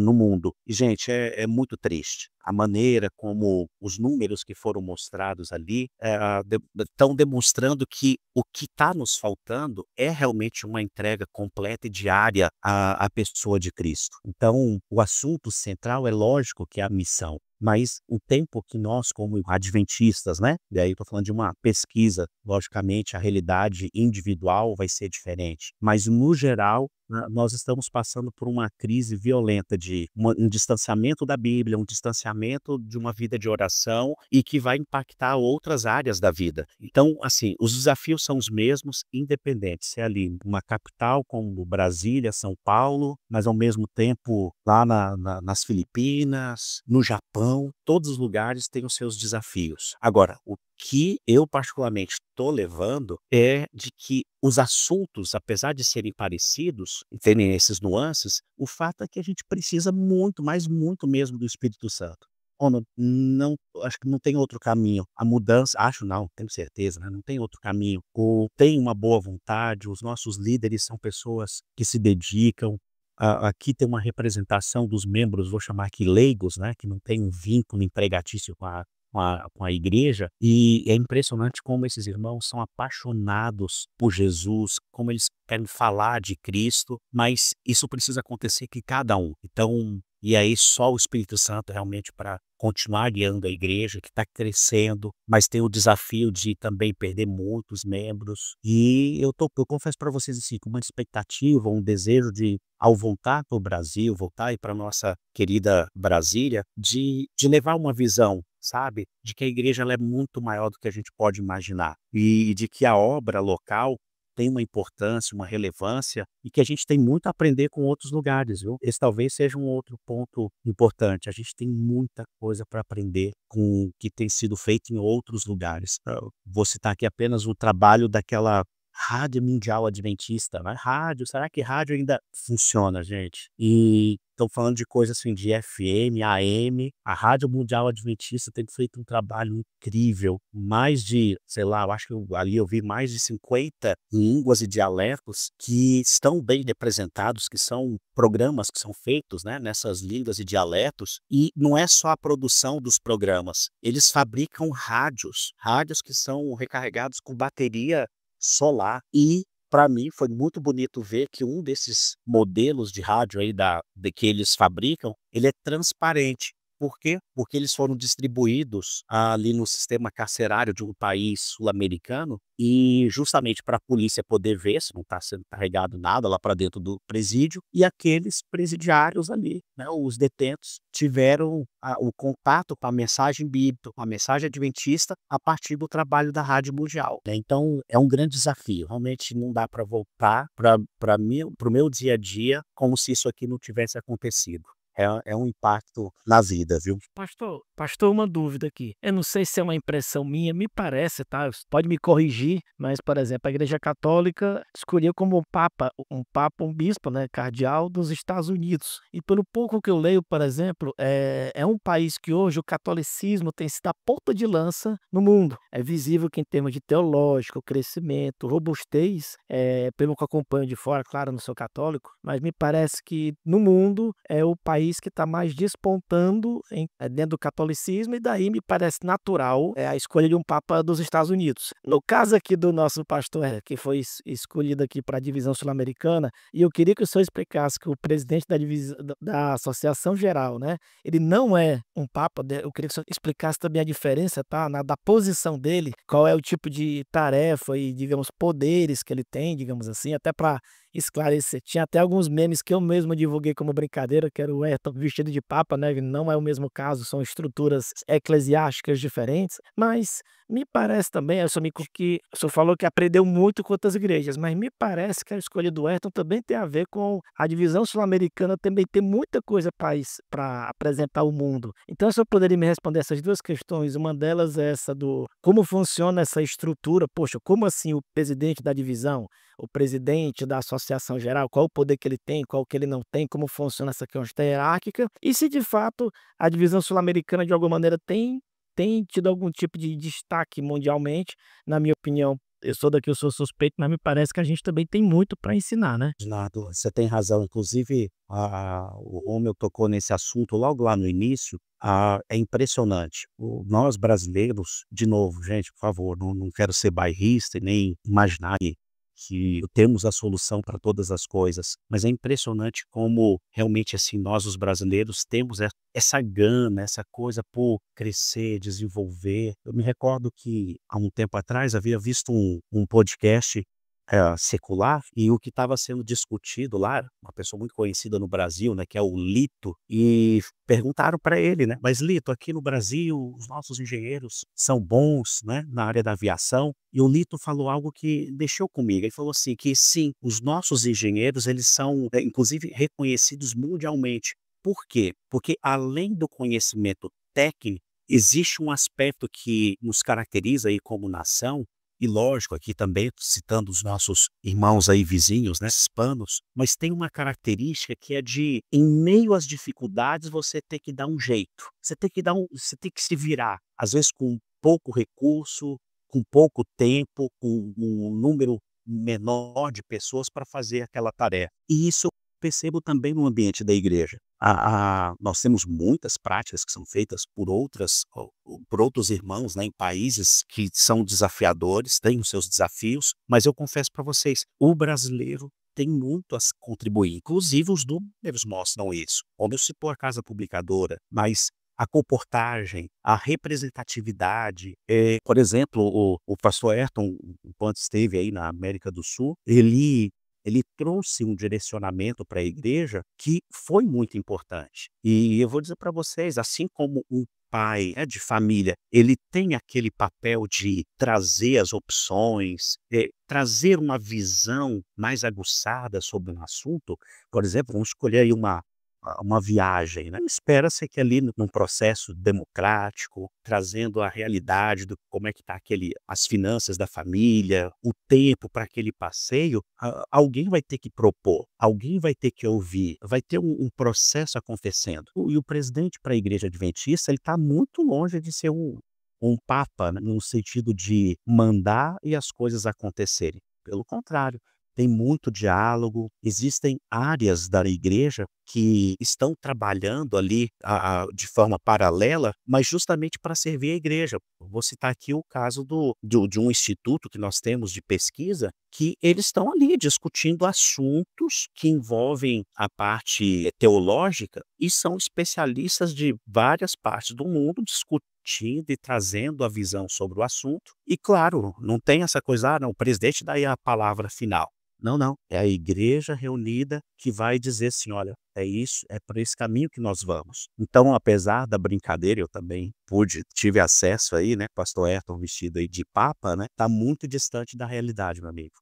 no mundo. E, gente, é muito triste. A maneira como os números que foram mostrados ali estão demonstrando que o que está nos faltando é realmente uma entrega completa e diária à pessoa de Cristo. Então, o assunto central é lógico que é a missão. Mas o tempo que nós, como adventistas, né? E aí eu estou falando de uma pesquisa, logicamente a realidade individual vai ser diferente. Mas, no geral, nós estamos passando por uma crise violenta de um distanciamento da Bíblia, um distanciamento de uma vida de oração e que vai impactar outras áreas da vida. Então, assim, os desafios são os mesmos, independente se é ali uma capital como Brasília, São Paulo, mas ao mesmo tempo lá nas Filipinas, no Japão, todos os lugares têm os seus desafios. Agora, o que eu particularmente estou levando é de que os assuntos, apesar de serem parecidos e terem esses nuances, o fato é que a gente precisa muito, mas muito mesmo do Espírito Santo. Não, acho que não tem outro caminho. A mudança, acho não, tenho certeza, né? Não tem outro caminho. Ou tem uma boa vontade, os nossos líderes são pessoas que se dedicam. Aqui tem uma representação dos membros, vou chamar aqui leigos, né, que não tem um vínculo empregatício com a igreja, e é impressionante como esses irmãos são apaixonados por Jesus, como eles querem falar de Cristo, mas isso precisa acontecer que cada um. Então, e aí só o Espírito Santo realmente para continuar guiando a igreja, que está crescendo, mas tem o desafio de também perder muitos membros. E eu confesso para vocês assim, com uma expectativa, um desejo de, ao voltar para o Brasil, voltar aí para nossa querida Brasília, de levar uma visão, sabe, de que a igreja ela é muito maior do que a gente pode imaginar e de que a obra local tem uma importância, uma relevância e que a gente tem muito a aprender com outros lugares, viu? Esse talvez seja um outro ponto importante. A gente tem muita coisa para aprender com o que tem sido feito em outros lugares. Eu vou citar aqui apenas o trabalho daquela Rádio Mundial Adventista, né? Rádio, será que rádio ainda funciona, gente? E estão falando de coisas assim de FM, AM. A Rádio Mundial Adventista tem feito um trabalho incrível. Mais de, sei lá, eu acho que ali eu vi mais de 50 línguas e dialetos que estão bem representados, que são programas que são feitos, né, nessas línguas e dialetos. E não é só a produção dos programas. Eles fabricam rádios que são recarregados com bateria solar. E para mim foi muito bonito ver que um desses modelos de rádio aí que eles fabricam, ele é transparente. Por quê? Porque eles foram distribuídos ali no sistema carcerário de um país sul-americano e justamente para a polícia poder ver se não está sendo carregado nada lá para dentro do presídio, e aqueles presidiários ali, né, os detentos, tiveram o contato com a mensagem bíblica, com a mensagem adventista a partir do trabalho da Rádio Mundial, né? Então é um grande desafio, realmente não dá para voltar para o meu dia a dia como se isso aqui não tivesse acontecido. É um impacto na vida, viu? Pastor, uma dúvida aqui. Eu não sei se é uma impressão minha, me parece, tá? Pode me corrigir, mas, por exemplo, a Igreja Católica escolheu como um bispo, né, cardeal dos Estados Unidos. E pelo pouco que eu leio, por exemplo, é um país que hoje o catolicismo tem sido a ponta de lança no mundo. É visível que em termos de teológico, crescimento, robustez, pelo que eu acompanho de fora, claro, não sou católico, mas me parece que no mundo é o país que está mais despontando dentro do catolicismo, e daí me parece natural a escolha de um Papa dos Estados Unidos. No caso aqui do nosso pastor, que foi escolhido aqui para a divisão sul-americana, e eu queria que o senhor explicasse que o presidente da Associação Geral, né, ele não é um Papa, eu queria que o senhor explicasse também a diferença, tá, da posição dele, qual é o tipo de tarefa e, digamos, poderes que ele tem, digamos assim, até para esclarecer. Tinha até alguns memes que eu mesmo divulguei como brincadeira, que era o Ayrton vestido de papa, né? Não é o mesmo caso, são estruturas eclesiásticas diferentes, mas me parece também, que o senhor falou que aprendeu muito com outras igrejas, mas me parece que a escolha do Ayrton também tem a ver com a divisão sul-americana também ter muita coisa para apresentar ao mundo. Então, se eu poderia me responder essas duas questões, uma delas é essa do como funciona essa estrutura, poxa, como assim o presidente da divisão, o presidente da associação geral, qual o poder que ele tem, qual que ele não tem, como funciona essa questão hierárquica, e se de fato a divisão sul-americana de alguma maneira tem tido algum tipo de destaque mundialmente. Na minha opinião, eu sou suspeito, mas me parece que a gente também tem muito para ensinar, né? Renato, você tem razão. Inclusive, o Romeu tocou nesse assunto logo lá no início. É impressionante. Nós brasileiros, de novo, gente, por favor, não quero ser bairrista e nem imaginar que temos a solução para todas as coisas, mas é impressionante como realmente assim nós os brasileiros temos essa gana, essa coisa por crescer, desenvolver. Eu me recordo que há um tempo atrás havia visto um podcast secular, e o que estava sendo discutido lá, uma pessoa muito conhecida no Brasil, né, que é o Lito, e perguntaram para ele, né, mas Lito, aqui no Brasil os nossos engenheiros são bons, né, na área da aviação, e o Lito falou algo que deixou comigo. Ele falou assim que sim, os nossos engenheiros eles são inclusive reconhecidos mundialmente. Por quê? Porque além do conhecimento técnico, existe um aspecto que nos caracteriza aí como nação. E lógico, aqui também citando os nossos irmãos aí vizinhos, né, hispanos, mas tem uma característica que é de, em meio às dificuldades, você tem que dar um jeito. Você tem que se virar, às vezes com pouco recurso, com pouco tempo, com um número menor de pessoas para fazer aquela tarefa. E isso eu percebo também no ambiente da igreja. Nós temos muitas práticas que são feitas por outros irmãos, né, em países que são desafiadores, têm os seus desafios, mas eu confesso para vocês, o brasileiro tem muito a contribuir, inclusive os números mostram isso. Como eu citou a Casa Publicadora, mas a comportagem, a representatividade, por exemplo, o pastor Ayrton, enquanto esteve aí na América do Sul, ele trouxe um direcionamento para a igreja que foi muito importante. E eu vou dizer para vocês, assim como um pai, né, de família, ele tem aquele papel de trazer as opções, trazer uma visão mais aguçada sobre um assunto. Por exemplo, vamos escolher aí uma viagem, né. Espera-se que ali num processo democrático, trazendo a realidade do como é que está as finanças da família, o tempo para aquele passeio, alguém vai ter que propor, alguém vai ter que ouvir, vai ter um processo acontecendo. E o presidente para a igreja adventista, ele está muito longe de ser um papa, né, no sentido de mandar e as coisas acontecerem. Pelo contrário, tem muito diálogo, existem áreas da igreja que estão trabalhando ali de forma paralela, mas justamente para servir a igreja. Vou citar aqui o caso de um instituto que nós temos de pesquisa, que eles estão ali discutindo assuntos que envolvem a parte teológica e são especialistas de várias partes do mundo discutindo e trazendo a visão sobre o assunto. E claro, não tem essa coisa, não, o presidente dá aí a palavra final. Não, não. É a igreja reunida que vai dizer assim: olha, é isso, é por esse caminho que nós vamos. Então, apesar da brincadeira, eu também tive acesso aí, né, pastor Ayrton vestido aí de papa, né, tá muito distante da realidade, meu amigo.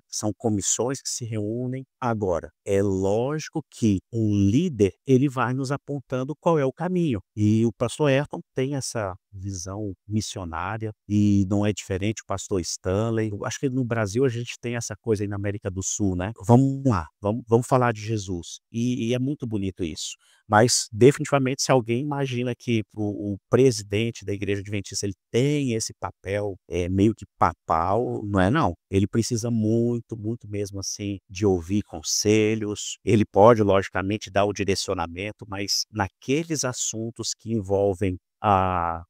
São comissões que se reúnem. Agora, é lógico que um líder, ele vai nos apontando qual é o caminho. E o pastor Ayrton tem essa visão missionária e não é diferente o pastor Stanley. Eu acho que no Brasil a gente tem essa coisa aí na América do Sul, né? Vamos lá, vamos falar de Jesus. E é muito bonito isso. Mas, definitivamente, se alguém imagina que o presidente da Igreja Adventista ele tem esse papel meio que papal, não é não. Ele precisa muito, muito mesmo assim, de ouvir conselhos. Ele pode, logicamente, dar o direcionamento, mas naqueles assuntos que envolvem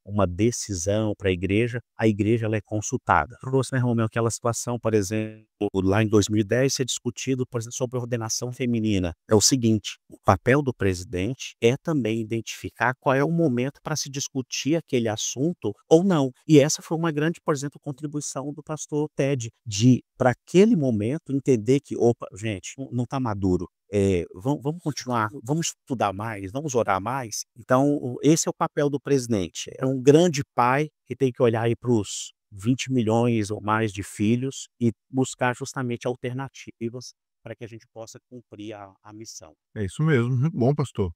uma decisão para a igreja ela é consultada. Trouxe, né, Romeu, aquela situação, por exemplo, lá em 2010, ser discutido, por exemplo, sobre ordenação feminina. É o seguinte, o papel do presidente é também identificar qual é o momento para se discutir aquele assunto ou não. E essa foi uma grande, por exemplo, contribuição do pastor Ted, de, para aquele momento, entender que, opa, gente, não está maduro. Vamos continuar, vamos estudar mais, vamos orar mais. Então, esse é o papel do presidente. É um grande pai que tem que olhar aí para os 20 milhões ou mais de filhos e buscar justamente alternativas para que a gente possa cumprir a missão. É isso mesmo, muito bom, pastor.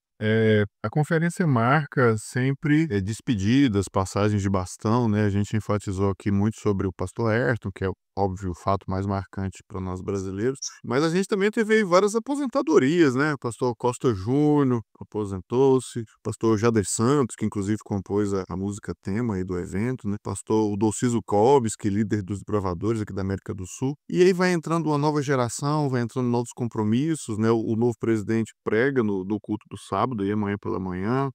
A conferência marca sempre despedidas, passagens de bastão, né? A gente enfatizou aqui muito sobre o pastor Ayrton, que é óbvio o fato mais marcante para nós brasileiros, mas a gente também teve aí várias aposentadorias, né? O pastor Costa Júnior aposentou-se, o pastor Jader Santos, que inclusive compôs a música tema aí do evento, né? Pastor Udociso Cobes, que é líder dos bravadores aqui da América do Sul. E aí vai entrando uma nova geração, vai entrando novos compromissos, né? O novo presidente prega no culto do sábado, aí amanhã pela manhã.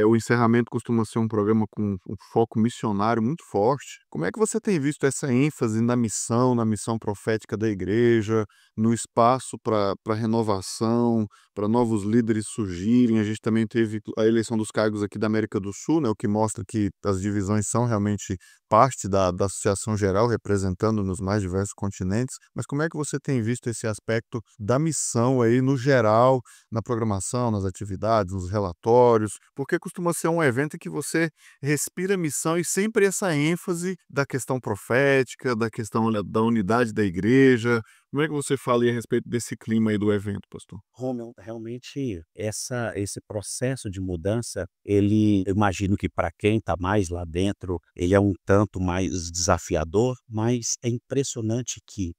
O encerramento costuma ser um programa com um foco missionário muito forte. Como é que você tem visto essa ênfase na missão profética da igreja, no espaço para renovação, para novos líderes surgirem? A gente também teve a eleição dos cargos aqui da América do Sul, né, o que mostra que as divisões são realmente parte da Associação Geral, representando nos mais diversos continentes. Mas como é que você tem visto esse aspecto da missão aí no geral, na programação, nas atividades, nos relatórios? Porque costuma ser um evento em que você respira missão e sempre essa ênfase da questão profética, da questão da unidade da igreja. Como é que você fala aí a respeito desse clima aí do evento, pastor? Romeu, realmente esse processo de mudança, eu imagino que para quem está mais lá dentro, ele é um tanto mais desafiador, mas é impressionante que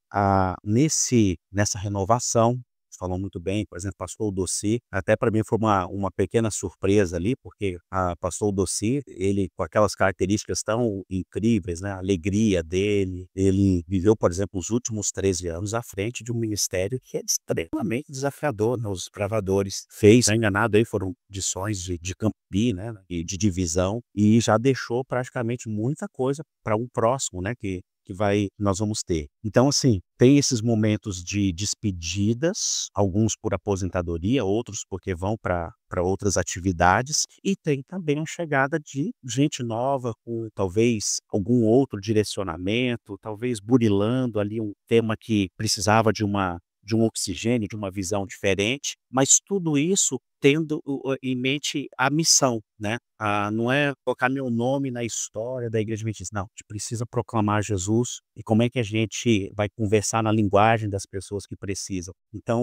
nessa renovação falou muito bem, por exemplo, pastor Doci, até para mim foi uma pequena surpresa ali, porque a pastor Doci, ele com aquelas características tão incríveis, né, a alegria dele, ele viveu, por exemplo, os últimos 13 anos à frente de um ministério que é extremamente desafiador, né, os bravadores. Fez, tá enganado aí, foram edições de Campi, né, e de divisão, e já deixou praticamente muita coisa para um próximo, né, que nós vamos ter. Então, assim, tem esses momentos de despedidas, alguns por aposentadoria, outros porque vão para outras atividades, e tem também a chegada de gente nova com talvez algum outro direcionamento, talvez burilando ali um tema que precisava de um oxigênio, de uma visão diferente, mas tudo isso tendo em mente a missão, né? Não é colocar meu nome na história da Igreja Adventista, não, a gente precisa proclamar Jesus e como é que a gente vai conversar na linguagem das pessoas que precisam. Então,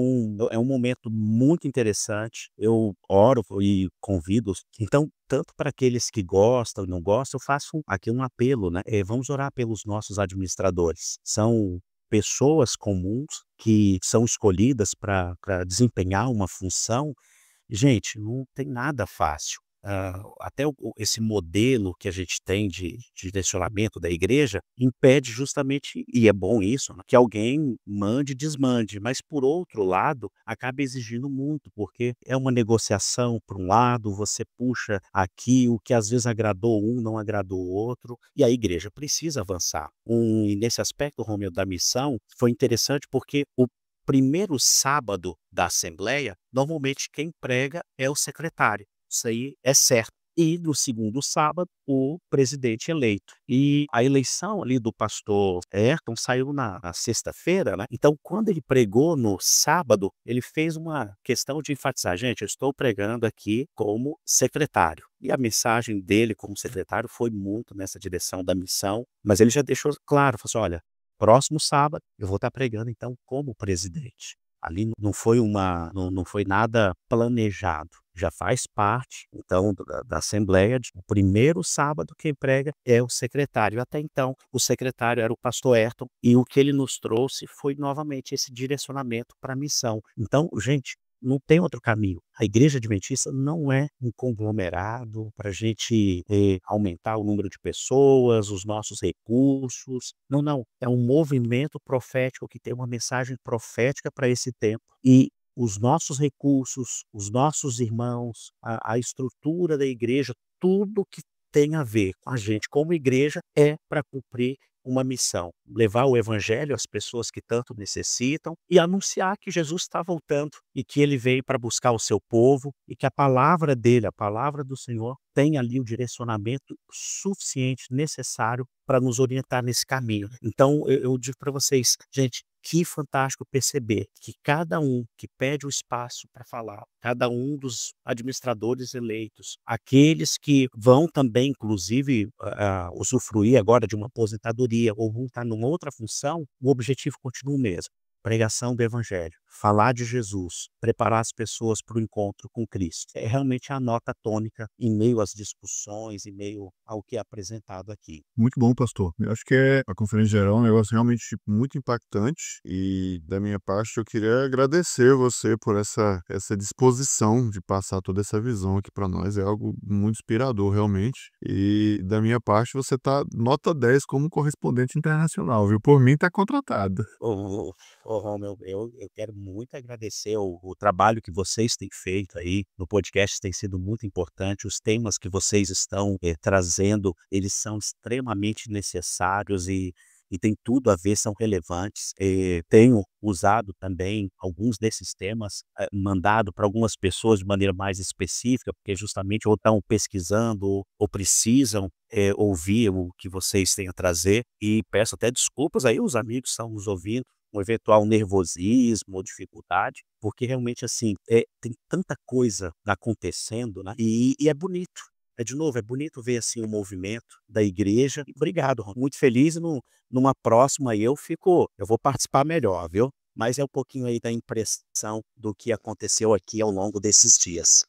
é um momento muito interessante, eu oro e convido, então, tanto para aqueles que gostam e não gostam, eu faço aqui um apelo, né? Vamos orar pelos nossos administradores, são pessoas comuns que são escolhidas para desempenhar uma função. Gente, não tem nada fácil. Até esse modelo que a gente tem de direcionamento da igreja impede justamente, e é bom isso, né, que alguém mande e desmande, mas por outro lado, acaba exigindo muito, porque é uma negociação por um lado, você puxa aqui o que às vezes agradou um, não agradou o outro, e a igreja precisa avançar. E nesse aspecto, Romeu, da missão, foi interessante porque o primeiro sábado da Assembleia, normalmente quem prega é o secretário. Isso aí é certo. E no segundo sábado, o presidente eleito. E a eleição ali do pastor Ayrton saiu na sexta-feira, né? Então, quando ele pregou no sábado, ele fez uma questão de enfatizar: gente, eu estou pregando aqui como secretário. E a mensagem dele como secretário foi muito nessa direção da missão, mas ele já deixou claro, falou assim: olha, próximo sábado eu vou estar pregando então como presidente. Ali não foi não foi nada planejado, já faz parte então da Assembleia. O primeiro sábado quem prega é o secretário. Até então o secretário era o pastor Ayrton e o que ele nos trouxe foi novamente esse direcionamento para a missão. Então, gente, não tem outro caminho. A Igreja Adventista não é um conglomerado para a gente aumentar o número de pessoas, os nossos recursos. Não, não. É um movimento profético que tem uma mensagem profética para esse tempo. E os nossos recursos, os nossos irmãos, a estrutura da igreja, tudo que tem a ver com a gente como igreja é para cumprir uma missão, levar o evangelho às pessoas que tanto necessitam e anunciar que Jesus está voltando e que ele veio para buscar o seu povo e que a palavra dele, a palavra do Senhor, tem ali o direcionamento suficiente, necessário para nos orientar nesse caminho. Então, eu digo para vocês, gente, que fantástico perceber que cada um que pede o espaço para falar, cada um dos administradores eleitos, aqueles que vão também, inclusive, usufruir agora de uma aposentadoria ou vão estar numa outra função, o objetivo continua o mesmo. Pregação do Evangelho, falar de Jesus, preparar as pessoas para o encontro com Cristo. É realmente a nota tônica em meio às discussões, em meio ao que é apresentado aqui. Muito bom, pastor. Eu acho que a Conferência Geral é um negócio realmente muito impactante e, da minha parte, eu queria agradecer você por essa disposição de passar toda essa visão aqui para nós. É algo muito inspirador, realmente. E, da minha parte, você tá nota 10 como correspondente internacional, viu? Por mim, tá contratado. Romeu, eu quero muito agradecer o trabalho que vocês têm feito aí no podcast, tem sido muito importante. Os temas que vocês estão trazendo, eles são extremamente necessários e tem tudo a ver, são relevantes. Tenho usado também alguns desses temas, mandado para algumas pessoas de maneira mais específica, porque justamente ou estão pesquisando ou precisam ouvir o que vocês têm a trazer. E peço até desculpas aí, os amigos que estão nos ouvindo, um eventual nervosismo ou dificuldade, porque realmente assim, tem tanta coisa acontecendo, né? E é bonito. De novo, é bonito ver assim o movimento da igreja. Obrigado, Ron. Muito feliz. Numa próxima aí eu vou participar melhor, viu? Mas é um pouquinho aí da impressão do que aconteceu aqui ao longo desses dias.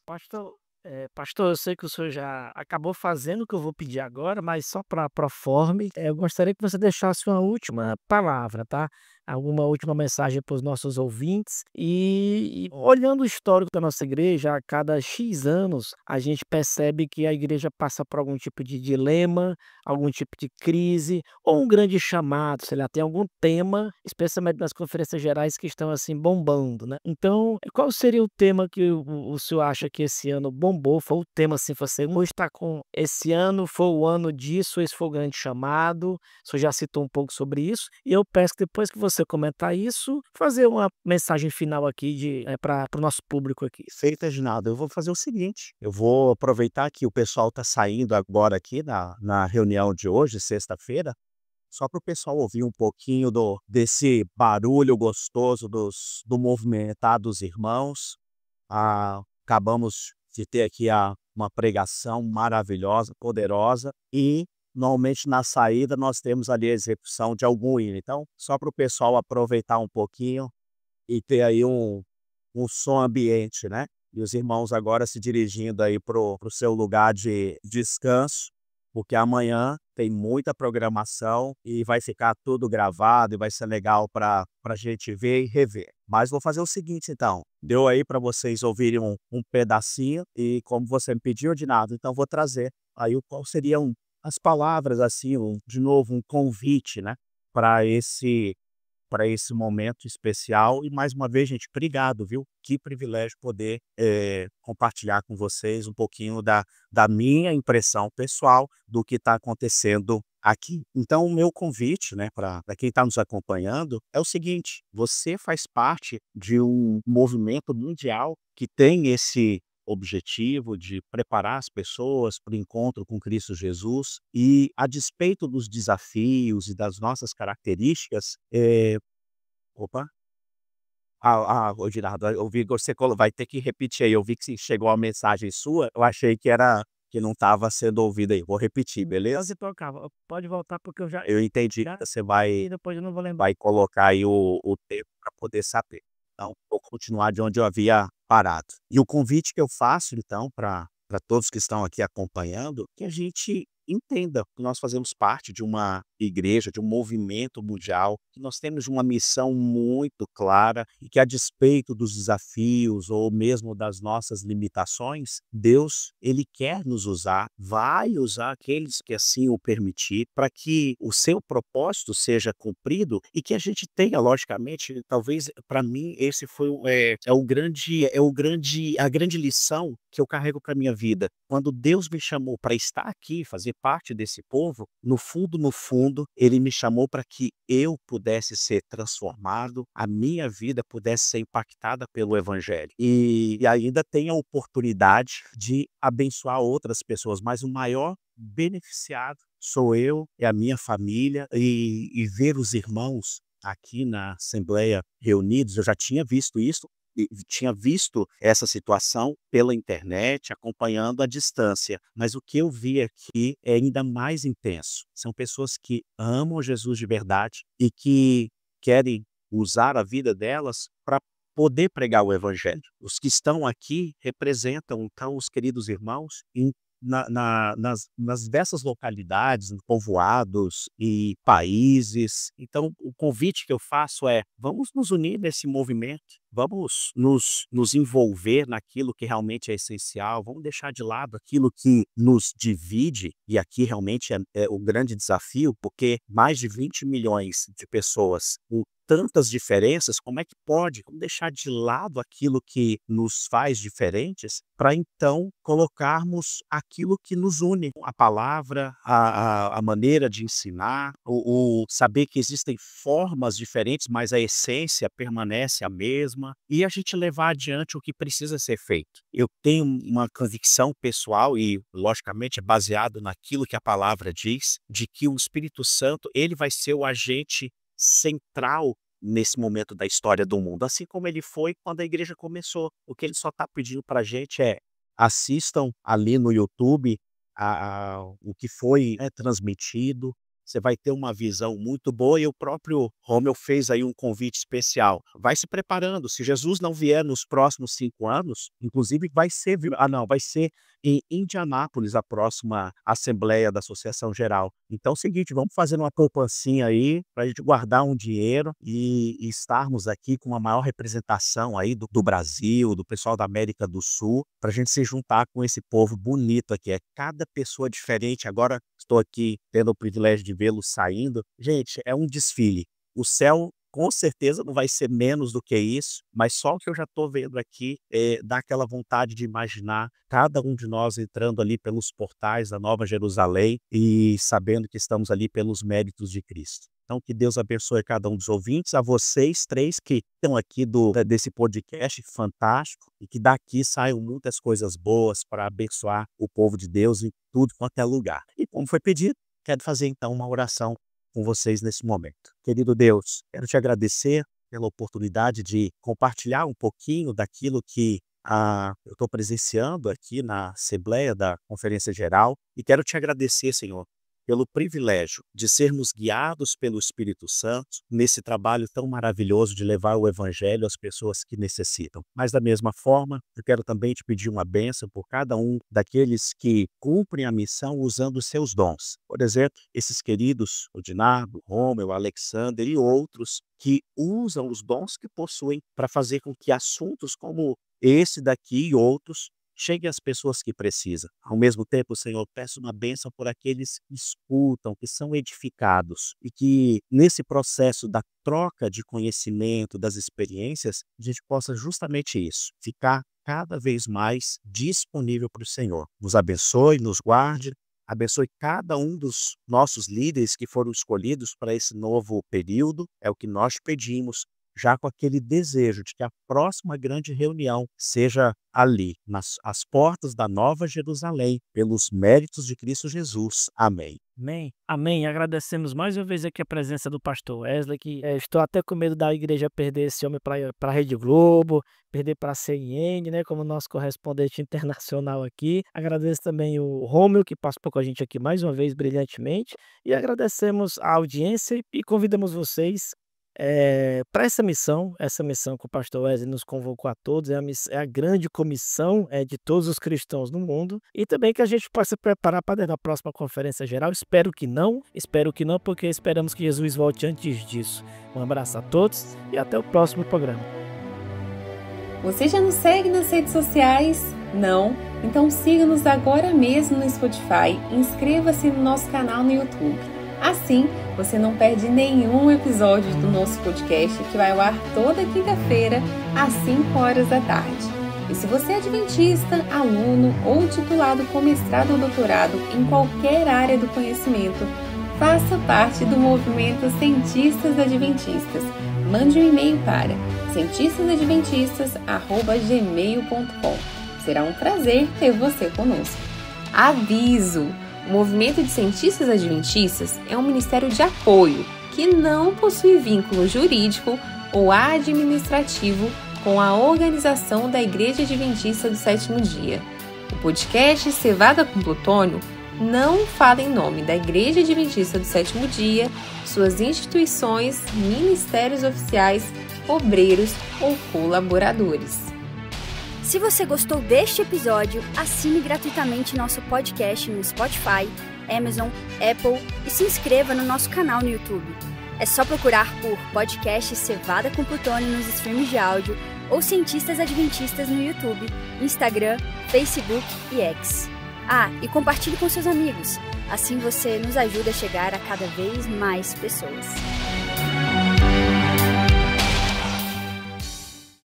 Pastor, eu sei que o senhor já acabou fazendo o que eu vou pedir agora, mas só para proforme, eu gostaria que você deixasse uma última palavra, tá? alguma última mensagem para os nossos ouvintes. E olhando o histórico da nossa igreja, a cada X anos, a gente percebe que a igreja passa por algum tipo de dilema, algum tipo de crise, ou um grande chamado, sei lá, tem algum tema, especialmente nas conferências gerais que estão assim bombando, né? Então, qual seria o tema que o senhor acha que esse ano bombou? Foi o tema assim, você hoje está com esse ano foi o ano disso, esse foi o grande chamado. O senhor já citou um pouco sobre isso, e eu peço que depois que você comentar isso, fazer uma mensagem final aqui para o nosso público aqui. Feito, Reginaldo, eu vou fazer o seguinte, eu vou aproveitar que o pessoal está saindo agora aqui na reunião de hoje, sexta-feira, só para o pessoal ouvir um pouquinho desse barulho gostoso do movimentar dos irmãos. Acabamos de ter aqui uma pregação maravilhosa, poderosa, e normalmente na saída nós temos ali a execução de algum hino. Então, só para o pessoal aproveitar um pouquinho e ter aí um som ambiente, né? E os irmãos agora se dirigindo aí pro seu lugar de descanso, porque amanhã tem muita programação e vai ficar tudo gravado e vai ser legal para a gente ver e rever. Mas vou fazer o seguinte então, deu aí para vocês ouvirem um pedacinho e como você me pediu, Dinado, então vou trazer aí qual seriam as palavras assim, de novo um convite, né, para esse momento especial. E mais uma vez, gente, obrigado, viu? Que privilégio poder compartilhar com vocês um pouquinho da minha impressão pessoal do que está acontecendo aqui. Então, o meu convite, né, para quem está nos acompanhando, é o seguinte: você faz parte de um movimento mundial que tem esse objetivo de preparar as pessoas para o encontro com Cristo Jesus e, a despeito dos desafios e das nossas características, opa, ô Gerardo, eu vi que você vai ter que repetir aí, eu vi que chegou uma mensagem sua, eu achei que não estava sendo ouvida aí, vou repetir, beleza? Pode tocar, pode voltar porque eu já Eu entendi já que você e depois eu não vou lembrar. vai colocar aí o tempo para poder saber. Então, vou continuar de onde eu havia parado. E o convite que eu faço, então, para todos que estão aqui acompanhando, que a gente entenda que nós fazemos parte de uma igreja, de um movimento mundial, que nós temos uma missão muito clara e que, a despeito dos desafios ou mesmo das nossas limitações, Deus, ele quer nos usar, vai usar aqueles que assim o permitir, para que o seu propósito seja cumprido e que a gente tenha, logicamente, talvez para mim esse foi a grande lição que eu carrego para minha vida. Quando Deus me chamou para estar aqui, fazer parte desse povo, no fundo, ele me chamou para que eu pudesse ser transformado, a minha vida pudesse ser impactada pelo evangelho. E ainda tenho a oportunidade de abençoar outras pessoas, mas o maior beneficiado sou eu e a minha família, e ver os irmãos aqui na Assembleia reunidos, eu já tinha visto isso, e tinha visto essa situação pela internet, acompanhando à distância, mas o que eu vi aqui é ainda mais intenso. São pessoas que amam Jesus de verdade e que querem usar a vida delas para poder pregar o evangelho. Os que estão aqui representam, então, os queridos irmãos nas diversas localidades, povoados e países. Então, o convite que eu faço é: vamos nos unir nesse movimento, vamos nos envolver naquilo que realmente é essencial, vamos deixar de lado aquilo que nos divide, e aqui realmente é o grande desafio, porque mais de 20 milhões de pessoas com tantas diferenças, como é que pode? Vamos deixar de lado aquilo que nos faz diferentes para então colocarmos aquilo que nos une, a palavra, a maneira de ensinar, o saber que existem formas diferentes, mas a essência permanece a mesma, e a gente levar adiante o que precisa ser feito. Eu tenho uma convicção pessoal e, logicamente, é baseado naquilo que a palavra diz, de que o Espírito Santo, ele vai ser o agente central nesse momento da história do mundo, assim como ele foi quando a igreja começou. O que ele só está pedindo para a gente é: assistam ali no YouTube o que foi transmitido, você vai ter uma visão muito boa, e o próprio Romeu fez aí um convite especial. Vai se preparando, se Jesus não vier nos próximos 5 anos, inclusive vai ser em Indianápolis a próxima Assembleia da Associação Geral. Então é o seguinte, vamos fazer uma poupancinha aí, para a gente guardar um dinheiro e estarmos aqui com uma maior representação aí do Brasil, do pessoal da América do Sul, para a gente se juntar com esse povo bonito aqui. É cada pessoa diferente. Agora estou aqui tendo o privilégio de vê-los saindo. Gente, é um desfile. O céu com certeza não vai ser menos do que isso, mas só o que eu já estou vendo aqui dá aquela vontade de imaginar cada um de nós entrando ali pelos portais da Nova Jerusalém e sabendo que estamos ali pelos méritos de Cristo. Então, que Deus abençoe cada um dos ouvintes, a vocês 3 que estão aqui desse podcast fantástico, e que daqui saiam muitas coisas boas para abençoar o povo de Deus em tudo quanto é lugar. E como foi pedido, quero fazer então uma oração com vocês nesse momento. Querido Deus, quero te agradecer pela oportunidade de compartilhar um pouquinho daquilo que eu estou presenciando aqui na Assembleia da Conferência Geral, e quero te agradecer, Senhor, pelo privilégio de sermos guiados pelo Espírito Santo nesse trabalho tão maravilhoso de levar o Evangelho às pessoas que necessitam. Mas da mesma forma, eu quero também te pedir uma bênção por cada um daqueles que cumprem a missão usando os seus dons. Por exemplo, esses queridos, o Dinardo, o Romeu, o Alexander e outros que usam os dons que possuem para fazer com que assuntos como esse daqui e outros chegue às pessoas que precisam. Ao mesmo tempo, Senhor, peço uma bênção por aqueles que escutam, que são edificados, e que nesse processo da troca de conhecimento, das experiências, a gente possa justamente isso, ficar cada vez mais disponível para o Senhor. Nos abençoe, nos guarde, abençoe cada um dos nossos líderes que foram escolhidos para esse novo período, é o que nós pedimos, já com aquele desejo de que a próxima grande reunião seja ali, às portas da Nova Jerusalém, pelos méritos de Cristo Jesus. Amém. Amém. Amém. Agradecemos mais uma vez aqui a presença do pastor Wesley, que estou até com medo da igreja perder esse homem para a Rede Globo, perder para a CNN, né, como nosso correspondente internacional aqui. Agradeço também o Romeu, que participou com a gente aqui mais uma vez brilhantemente, e agradecemos a audiência e convidamos vocês para essa missão que o pastor Wesley nos convocou a todos, é a grande comissão de todos os cristãos no mundo, e também que a gente possa preparar para a próxima conferência geral. Espero que não, porque esperamos que Jesus volte antes disso. Um abraço a todos e até o próximo programa. Você já nos segue nas redes sociais? Não? Então siga-nos agora mesmo no Spotify e inscreva-se no nosso canal no YouTube. Assim, você não perde nenhum episódio do nosso podcast, que vai ao ar toda quinta-feira, às 5 horas da tarde. E se você é adventista, aluno ou titulado com mestrado ou doutorado em qualquer área do conhecimento, faça parte do movimento Cientistas Adventistas. Mande um e-mail para cientistasadventistas@gmail.com. Será um prazer ter você conosco. Aviso! O Movimento de Cientistas Adventistas é um ministério de apoio que não possui vínculo jurídico ou administrativo com a organização da Igreja Adventista do Sétimo Dia. O podcast Cevada com Plutônio não fala em nome da Igreja Adventista do Sétimo Dia, suas instituições, ministérios oficiais, obreiros ou colaboradores. Se você gostou deste episódio, assine gratuitamente nosso podcast no Spotify, Amazon, Apple e se inscreva no nosso canal no YouTube. É só procurar por podcast Cevada com Plutônio nos streams de áudio ou Cientistas Adventistas no YouTube, Instagram, Facebook e X. E compartilhe com seus amigos. Assim você nos ajuda a chegar a cada vez mais pessoas.